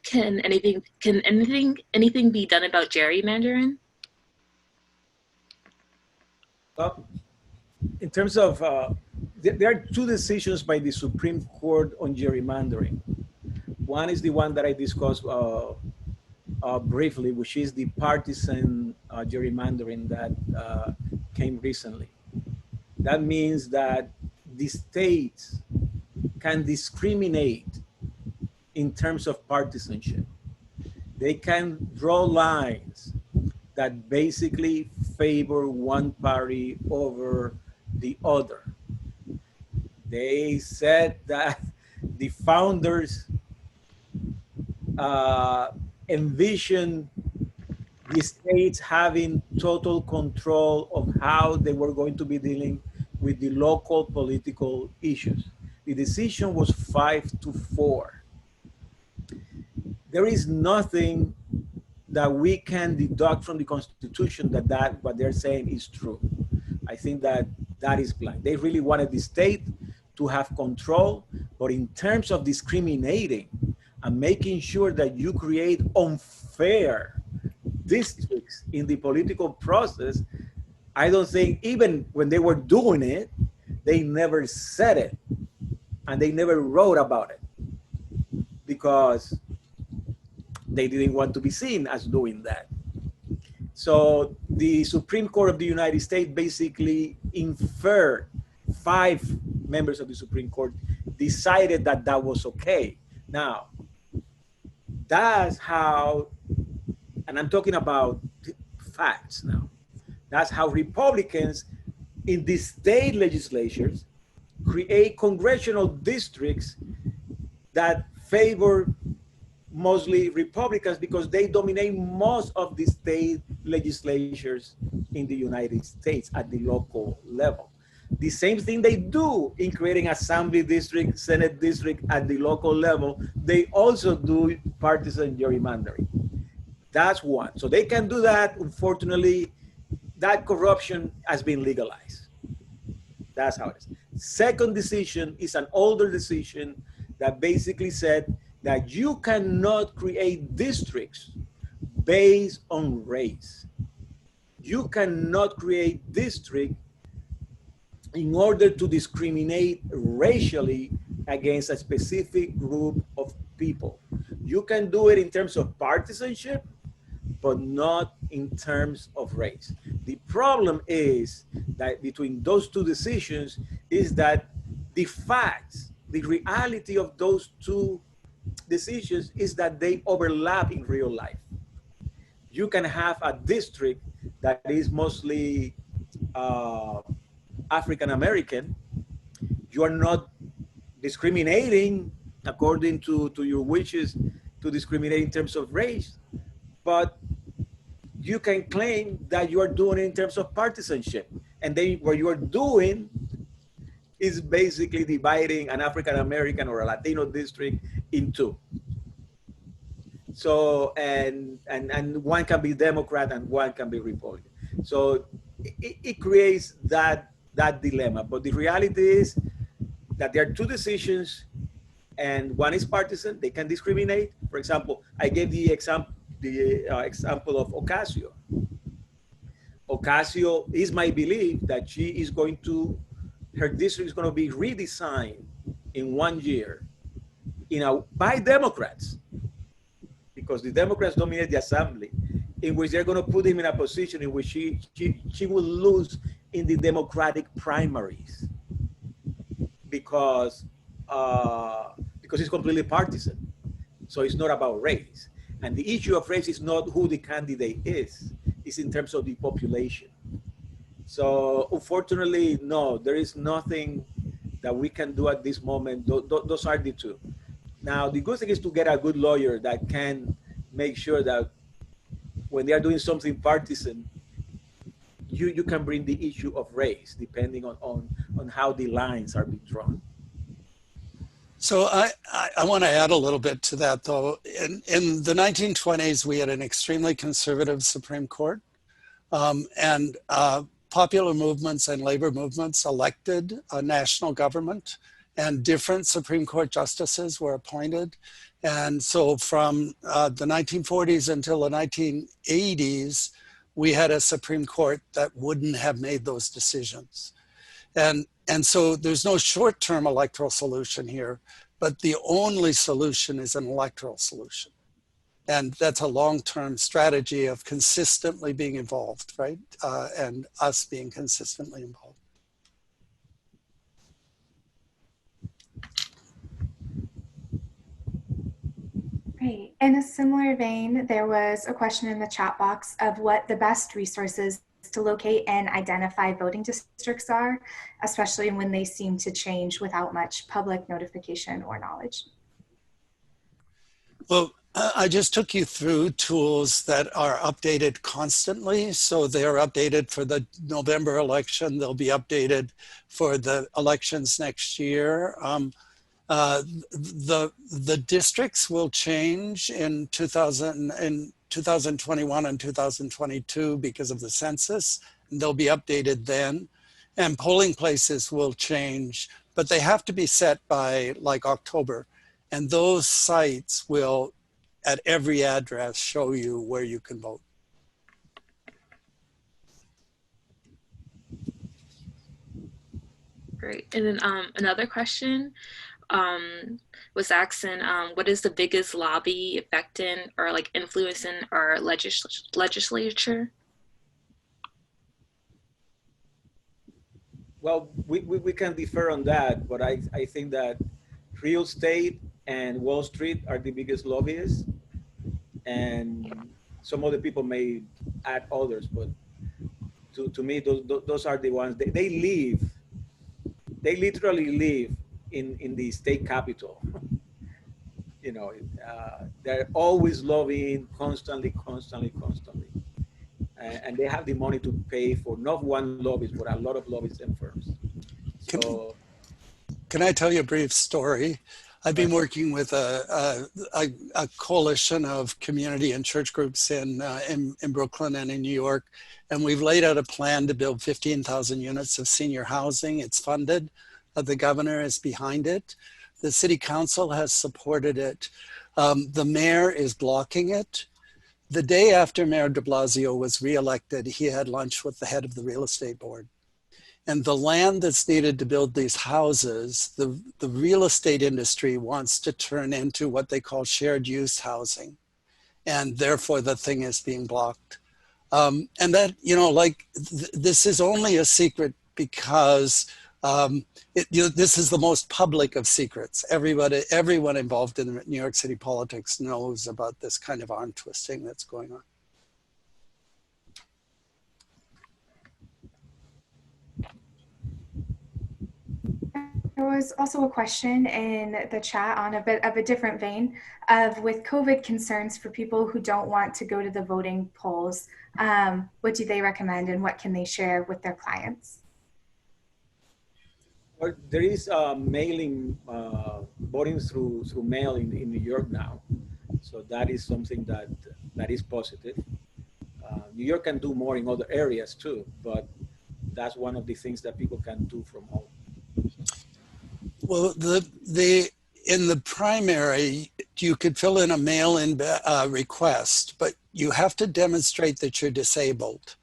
can anything be done about gerrymandering? In terms of, there are two decisions by the Supreme Court on gerrymandering. One is the one that I discussed briefly, which is the partisan gerrymandering that came recently. That means that the states can discriminate in terms of partisanship. They can draw lines that basically favor one party over the other. They said that the founders envisioned the states having total control of how they were going to be dealing with the local political issues. The decision was 5-4. There is nothing that we can deduct from the Constitution that what they're saying is true. I think that is blind. They really wanted the state to have control, but in terms of discriminating and making sure that you create unfair districts in the political process, I don't think, even when they were doing it, they never said it and they never wrote about it because they didn't want to be seen as doing that. So the Supreme Court of the United States basically inferred, 5 members of the Supreme Court decided that that was okay. Now, that's how, and I'm talking about facts now, that's how Republicans in the state legislatures create congressional districts that favor mostly Republicans because they dominate most of the state legislatures in the United States at the local level. The same thing they do in creating assembly district, Senate district at the local level, they also do partisan gerrymandering. That's one. So they can do that. Unfortunately, that corruption has been legalized. That's how it is. Second decision is an older decision that basically said that you cannot create districts based on race. You cannot create districts in order to discriminate racially against a specific group of people. You can do it in terms of partisanship, but not in terms of race. The problem is that between those two decisions is that the facts, the reality of those two decisions is that they overlap in real life. You can have a district that is mostly African American. You are not discriminating according to your wishes to discriminate in terms of race, but you can claim that you are doing it in terms of partisanship. And then what you are doing is basically dividing an African American or a Latino district in two. So, and one can be Democrat and one can be Republican. So it creates that dilemma. But the reality is that there are two decisions and one is partisan, they can discriminate. For example, I gave the example of Ocasio. Ocasio is my belief that she is going to, her district is going to be redesigned in 1 year by Democrats, because the Democrats dominate the assembly, in which they're going to put him in a position in which she will lose in the Democratic primaries because it's completely partisan. So it's not about race. And the issue of race is not who the candidate is, it's in terms of the population. So unfortunately, no, there is nothing that we can do at this moment. Those are the two. Now, the good thing is to get a good lawyer that can make sure that when they are doing something partisan, you can bring the issue of race, depending on how the lines are being drawn. So I want to add a little bit to that, though. In the 1920s, we had an extremely conservative Supreme Court, and popular movements and labor movements elected a national government, and different Supreme Court justices were appointed. And so from the 1940s until the 1980s, we had a Supreme Court that wouldn't have made those decisions. And so there's no short-term electoral solution here, but the only solution is an electoral solution. And that's a long-term strategy of consistently being involved, right? And us being consistently involved. Great. In a similar vein, there was a question in the chat box of what the best resources to locate and identify voting districts are, especially when they seem to change without much public notification or knowledge. Well, I just took you through tools that are updated constantly. So they're updated for the November election. They'll be updated for the elections next year. The districts will change in 2021 and 2022 because of the census, and they'll be updated then. And polling places will change but they have to be set by like October. And those sites will, at every address, show you where you can vote. Great. And then another question was asking, what is the biggest lobby affecting or like influencing our legislature? Well, we can differ on that, but I think that real estate and Wall Street are the biggest lobbyists, and some other people may add others, but to me, those are the ones. They live, they literally live in the state capitol. You know, they're always lobbying constantly. And they have the money to pay for not one lobbyist, but a lot of lobbyists firms. So, can I tell you a brief story? I've been working with a coalition of community and church groups in Brooklyn and in New York, and we've laid out a plan to build 15,000 units of senior housing. It's funded. The governor is behind it. The city council has supported it. The mayor is blocking it. The day after Mayor de Blasio was reelected, he had lunch with the head of the real estate board. And the land that's needed to build these houses, the real estate industry wants to turn into what they call shared use housing. And therefore the thing is being blocked. And that, you know, like this is only a secret because this is the most public of secrets. Everyone involved in New York City politics knows about this kind of arm twisting that's going on. There was also a question in the chat on a bit of a different vein of with COVID concerns for people who don't want to go to the voting polls, what do they recommend and what can they share with their clients? well, there is mailing, voting through mail in New York now. So that is something that is positive. New York can do more in other areas too, but that's one of the things that people can do from home. Well, in the primary, you could fill in a mail-in request, but you have to demonstrate that you're disabled.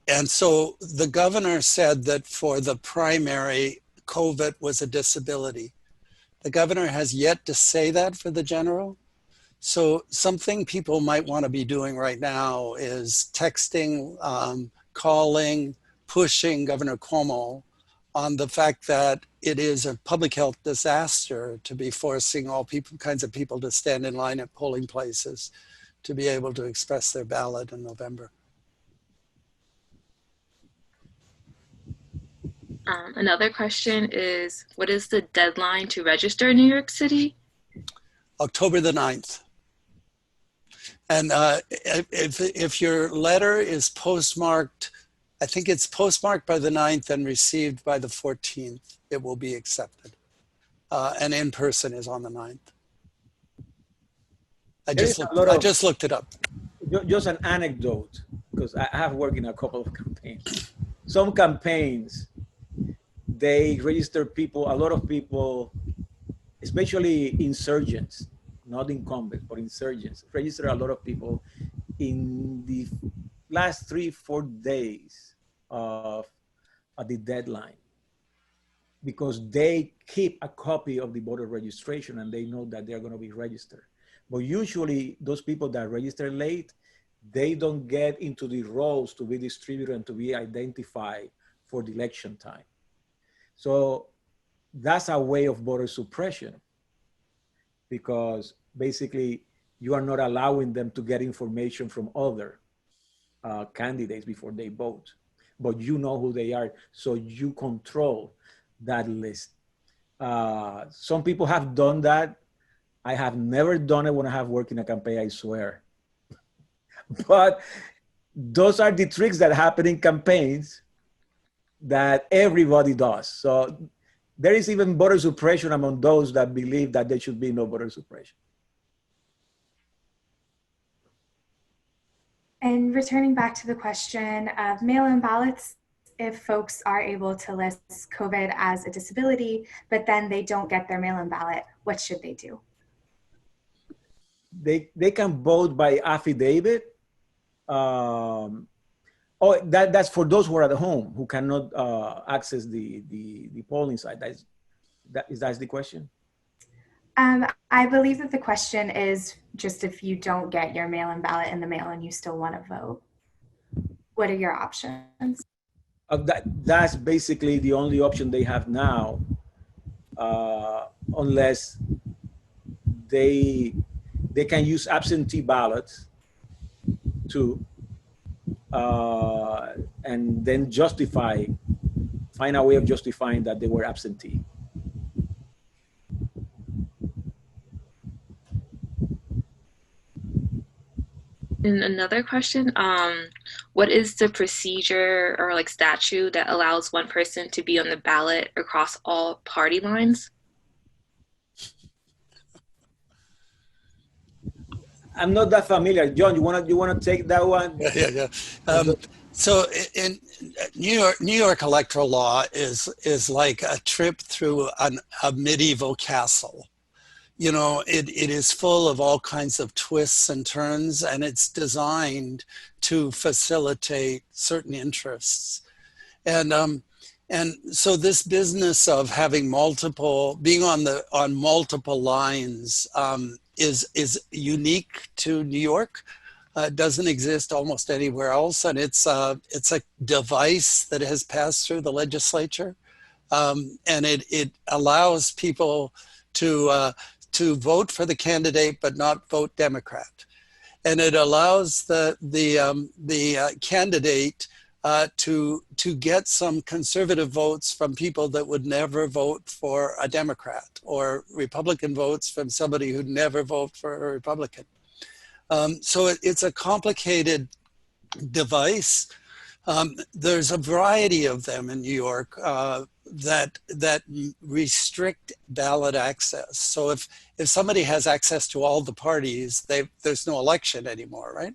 And so the governor said that for the primary, COVID was a disability. The governor has yet to say that for the general. So something people might want to be doing right now is texting, calling, pushing Governor Cuomo on the fact that it is a public health disaster to be forcing all kinds of people to stand in line at polling places to be able to express their ballot in November. Another question is, what is the deadline to register in New York City? October the 9th. And if your letter is postmarked, I think it's postmarked by the 9th and received by the 14th, it will be accepted. And in person is on the 9th. I just looked it up. Just an anecdote, because I have worked in a couple of campaigns. Some campaigns, they register people, a lot of people, especially insurgents, not incumbents, but insurgents, register a lot of people in the last 3-4 days of the deadline, because they keep a copy of the voter registration and they know that they're going to be registered. But usually those people that register late, they don't get into the rolls to be distributed and to be identified for the election time. So that's a way of voter suppression, because basically you are not allowing them to get information from other candidates before they vote, but you know who they are, so you control that list. Some people have done that. I have never done it when I have worked in a campaign, I swear. But those are the tricks that happen in campaigns that everybody does. So there is even voter suppression among those that believe that there should be no voter suppression. And returning back to the question of mail-in ballots, if folks are able to list COVID as a disability, but then they don't get their mail-in ballot, what should they do? They can vote by affidavit. That's for those who are at home who cannot access the polling site. That's the question? I believe that the question is just if you don't get your mail-in ballot in the mail and you still want to vote, what are your options? That's basically the only option they have now, unless they can use absentee ballots too, and then find a way of justifying that they were absentee. And another question, what is the procedure or like statute that allows one person to be on the ballot across all party lines? I'm not that familiar. John, you wanna take that one? Yeah. So in New York electoral law is like a trip through a medieval castle. You know, it is full of all kinds of twists and turns, and it's designed to facilitate certain interests. And so this business of having being on multiple lines is unique to New York. It doesn't exist almost anywhere else, and it's a device that has passed through the legislature, and it allows people to vote for the candidate but not vote Democrat, and it allows the candidate to get some conservative votes from people that would never vote for a Democrat, or Republican votes from somebody who'd never vote for a Republican. So it's a complicated device. There's a variety of them in New York that restrict ballot access. So if somebody has access to all the parties, there's no election anymore, right?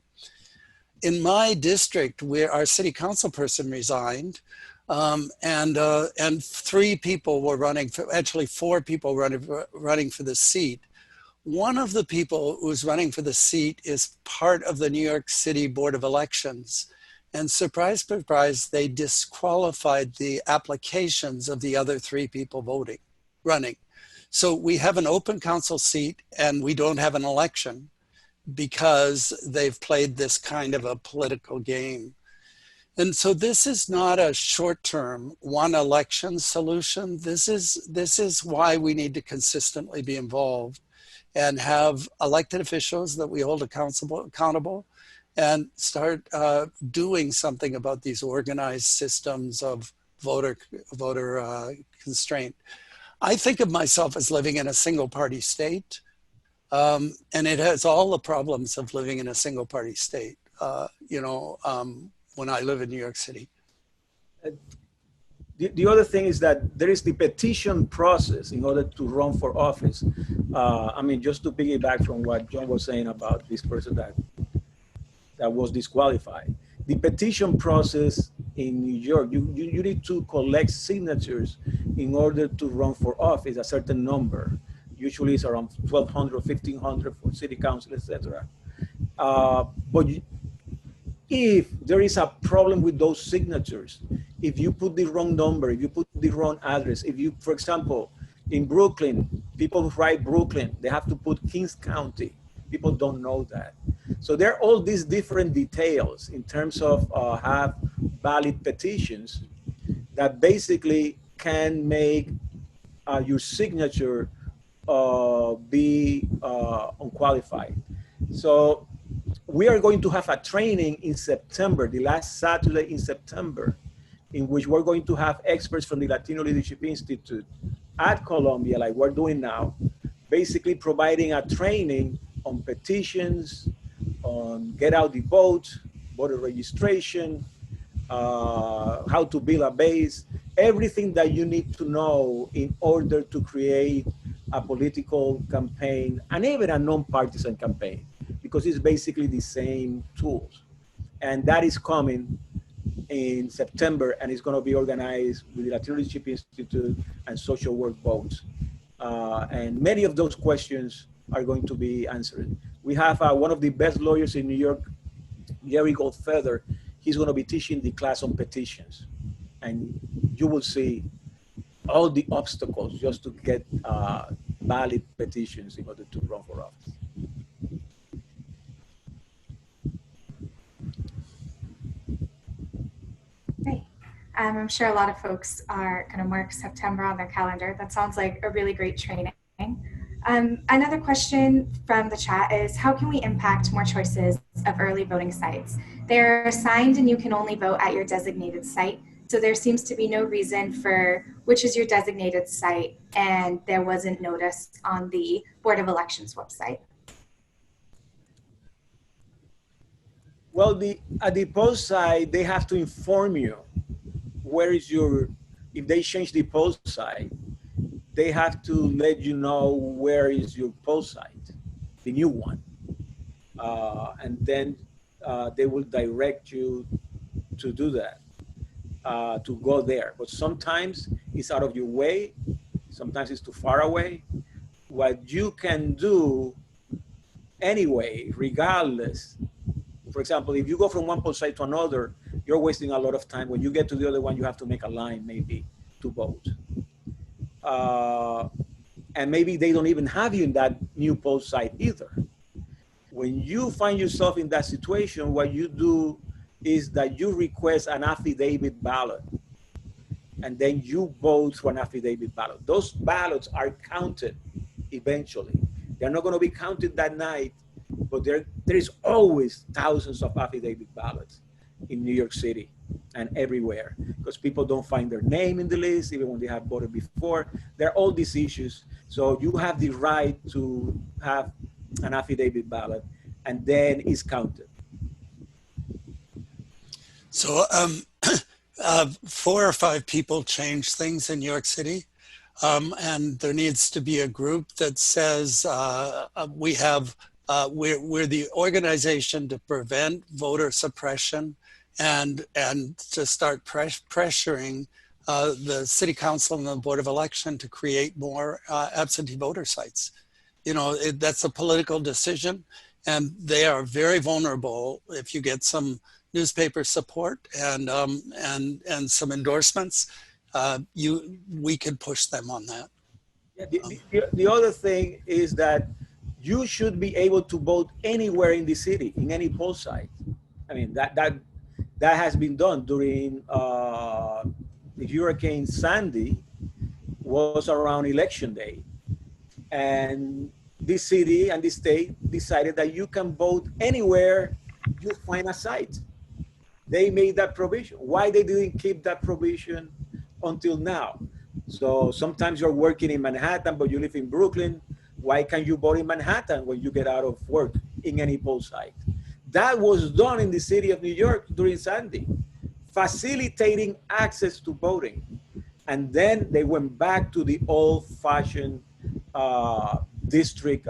In my district, where our city council person resigned, and 3 people were running for, actually 4 people running for the seat. One of the people who's running for the seat is part of the New York City Board of Elections. And surprise, surprise, they disqualified the applications of the other 3 people running. So we have an open council seat and we don't have an election because they've played this kind of a political game. And so this is not a short-term one election solution. This is why we need to consistently be involved and have elected officials that we hold accountable and start doing something about these organized systems of voter constraint. I think of myself as living in a single party state, and it has all the problems of living in a single party state, when I live in New York City. The other thing is that there is the petition process in order to run for office. I mean, just to piggyback from what John was saying about this person that was disqualified. The petition process in New York, you need to collect signatures in order to run for office, a certain number. Usually it's around 1,200, 1,500 for city council, etc. But if there is a problem with those signatures, if you put the wrong number, if you put the wrong address, if you, for example, in Brooklyn, people who write Brooklyn, they have to put Kings County. People don't know that. So there are all these different details in terms of have valid petitions that basically can make your signature be unqualified. So we are going to have a training in September, the last Saturday in September, in which we're going to have experts from the Latino Leadership Institute at Columbia, like we're doing now, basically providing a training on petitions, on get out the vote, voter registration, how to build a base, everything that you need to know in order to create a political campaign and even a non-partisan campaign, because it's basically the same tools. And that is coming in September, and it's going to be organized with the Latino Leadership Institute and Social Work Votes. And many of those questions are going to be answered. We have one of the best lawyers in New York, Gary Goldfeather. He's going to be teaching the class on petitions, and you will see all the obstacles just to get valid petitions in order to run for office. Great. I'm sure a lot of folks are going to mark September on their calendar. That sounds like a really great training. Another question from the chat is, how can we impact more choices of early voting sites? They're assigned and you can only vote at your designated site. So there seems to be no reason for which is your designated site, and there wasn't notice on the Board of Elections website. Well, at the post site, they have to inform you where is your, if they change the post site, they have to let you know where is your post site, the new one. And then they will direct you to do that, to go there. But sometimes it's out of your way, sometimes it's too far away. What you can do anyway, regardless, for example, if you go from one post site to another, you're wasting a lot of time. When you get to the other one, you have to make a line maybe to vote. And maybe they don't even have you in that new post site either. When you find yourself in that situation, what you do is that you request an affidavit ballot, and then you vote for an affidavit ballot. Those ballots are counted eventually. They're not going to be counted that night, but there is always thousands of affidavit ballots in New York City and everywhere, because people don't find their name in the list, even when they have voted before. There are all these issues. So you have the right to have an affidavit ballot, and then it's counted. So 4 or 5 people change things in New York City. And there needs to be a group that says we're the organization to prevent voter suppression and to start pressuring the city council and the Board of Election to create more absentee voter sites. You know, that's a political decision, and they are very vulnerable. If you get some newspaper support and some endorsements, we could push them on that. Yeah, the other thing is that you should be able to vote anywhere in the city, in any poll site. I mean, that has been done during the Hurricane Sandy was around election day. And this city and the state decided that you can vote anywhere you find a site. They made that provision. Why they didn't keep that provision until now? So sometimes you're working in Manhattan, but you live in Brooklyn. Why can't you vote in Manhattan when you get out of work in any poll site? That was done in the city of New York during Sandy, facilitating access to voting. And then they went back to the old-fashioned district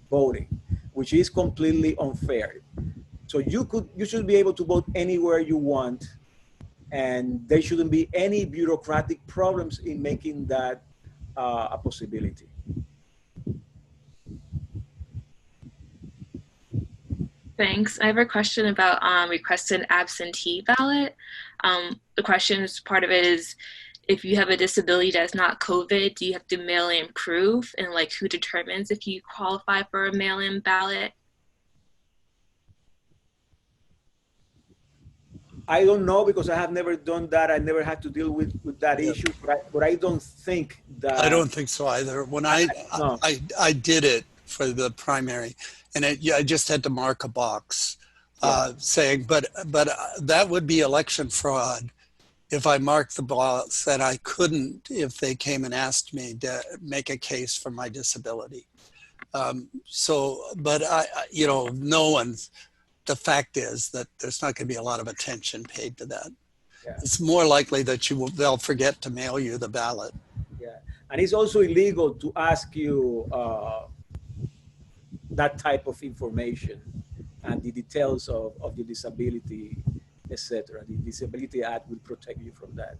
voting, which is completely unfair. So you should be able to vote anywhere you want, and there shouldn't be any bureaucratic problems in making that a possibility. Thanks. I have a question about requesting absentee ballot. The question is, part of it is, if you have a disability that's not COVID, do you have to mail in proof? And like, who determines if you qualify for a mail-in ballot? I don't know, because I have never done that. I never had to deal with that issue, but I don't think that. I don't think so either. When I did it for the primary, and I just had to mark a box saying, but that would be election fraud if I marked the box that I couldn't, if they came and asked me to make a case for my disability. But no one's. The fact is that there's not going to be a lot of attention paid to that. Yeah. It's more likely that they'll forget to mail you the ballot. Yeah, and it's also illegal to ask you that type of information and the details of your disability etc. The Disability Act will protect you from that.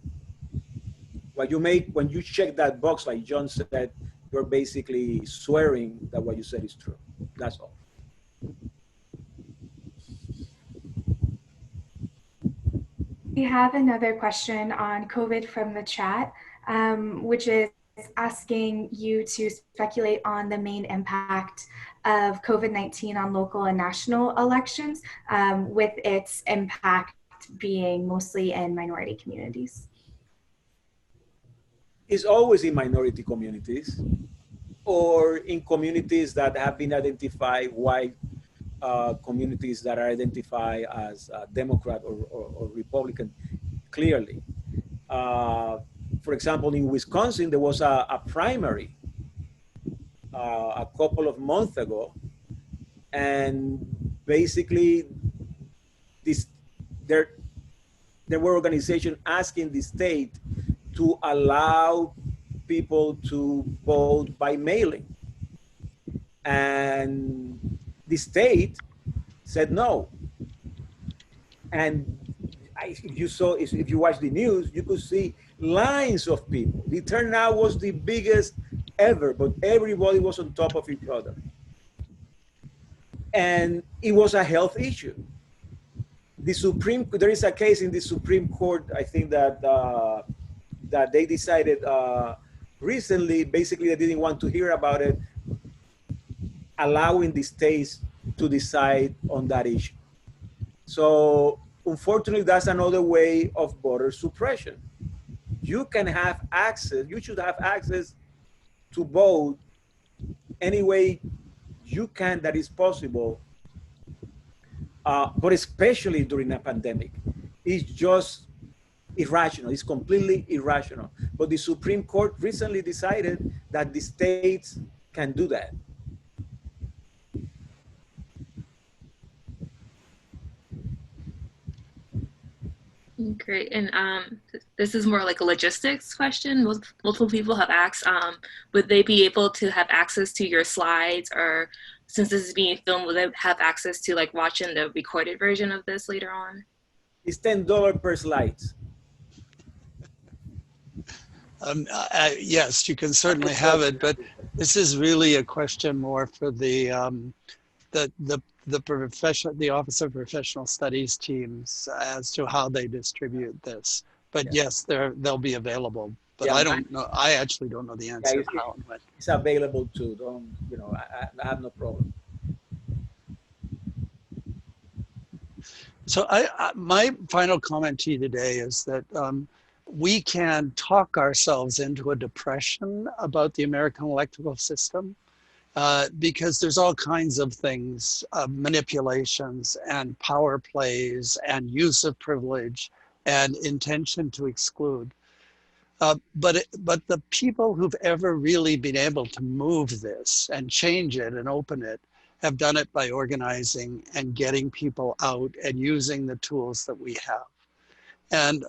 When you check that box, like John said, you're basically swearing that what you said is true. That's all. We have another question on COVID from the chat, which is asking you to speculate on the main impact of COVID-19 on local and national elections, with its impact being mostly in minority communities. It's always in minority communities or in communities that have been identified, white communities that are identified as Democrat or Republican clearly. For example, in Wisconsin, there was a primary a couple of months ago, and basically there were organizations asking the state to allow people to vote by mailing. And the state said no. And if you watch the news, you could see lines of people. The turnout was the biggest ever, but everybody was on top of each other. And it was a health issue. There is a case in the Supreme Court, I think that they decided recently, basically they didn't want to hear about it, allowing the states to decide on that issue. So unfortunately, that's another way of voter suppression. You can have access, you should have access to vote any way you can that is possible, but especially during a pandemic. It's just irrational, it's completely irrational. But the Supreme Court recently decided that the states can do that. Great. And this is more like a logistics question. Multiple people have asked, would they be able to have access to your slides, or since this is being filmed, will they have access to like watching the recorded version of this later on? It's $10 per slide. Yes, you can certainly have it, but this is really a question more for the Office of Professional Studies teams as to how they distribute this. But yes, they'll be available. But yeah, I don't know. I actually don't know the answer. Yeah, how and when. It's available too. I have no problem. So my final comment to you today is that we can talk ourselves into a depression about the American electoral system. Because there's all kinds of things, manipulations and power plays and use of privilege and intention to exclude. But the people who've ever really been able to move this and change it and open it have done it by organizing and getting people out and using the tools that we have. And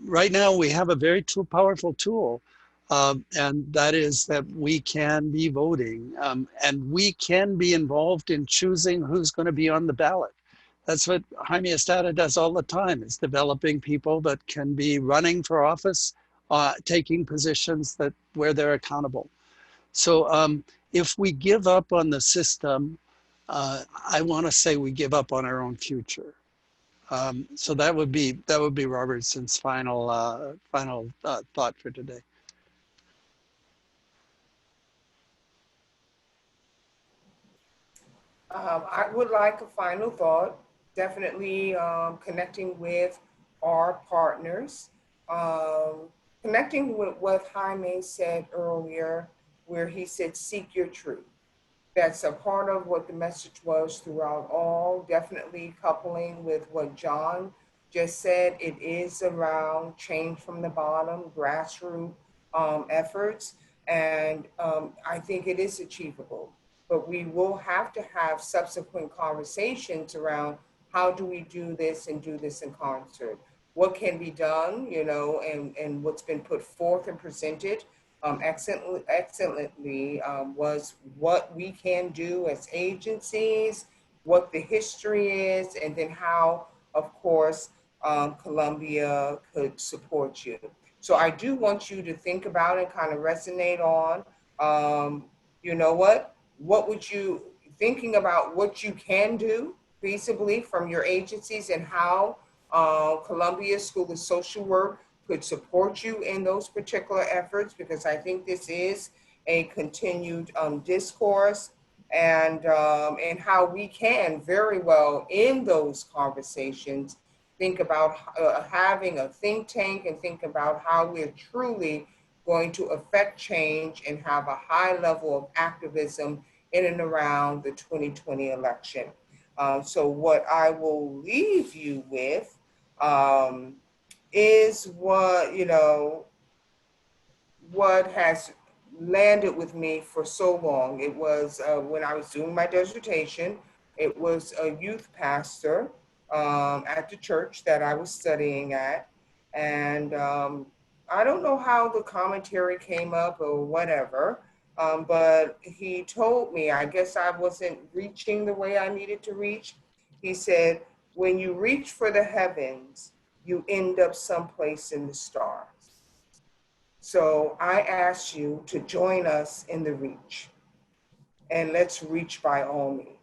right now we have a very powerful tool. And that is that we can be voting and we can be involved in choosing who's going to be on the ballot. That's what Jaime Estrada does all the time, is developing people that can be running for office, taking positions where they're accountable. So if we give up on the system, I want to say we give up on our own future. So that would be Robertson's final thought for today. I would like a final thought, definitely connecting with our partners, connecting with what Jaime said earlier, where he said, seek your truth. That's a part of what the message was throughout all, definitely coupling with what John just said. It is around change from the bottom, grassroots efforts, and I think it is achievable. But we will have to have subsequent conversations around how do we do this and do this in concert? What can be done, and what's been put forth and presented excellently was what we can do as agencies, what the history is, and then how, of course, Columbia could support you. So I do want you to think about and kind of resonate on, you know what would you, thinking about what you can do feasibly from your agencies and how Columbia School of Social Work could support you in those particular efforts, because I think this is a continued discourse, and how we can very well in those conversations think about having a think tank and think about how we're truly going to affect change and have a high level of activism in and around the 2020 election. So what I will leave you with is what, you know, what has landed with me for so long. It was when I was doing my dissertation, it was a youth pastor at the church that I was studying at. And I don't know how the commentary came up or whatever, but he told me, I guess I wasn't reaching the way I needed to reach. He said, when you reach for the heavens, you end up someplace in the stars. So I ask you to join us in the reach, and let's reach by all means.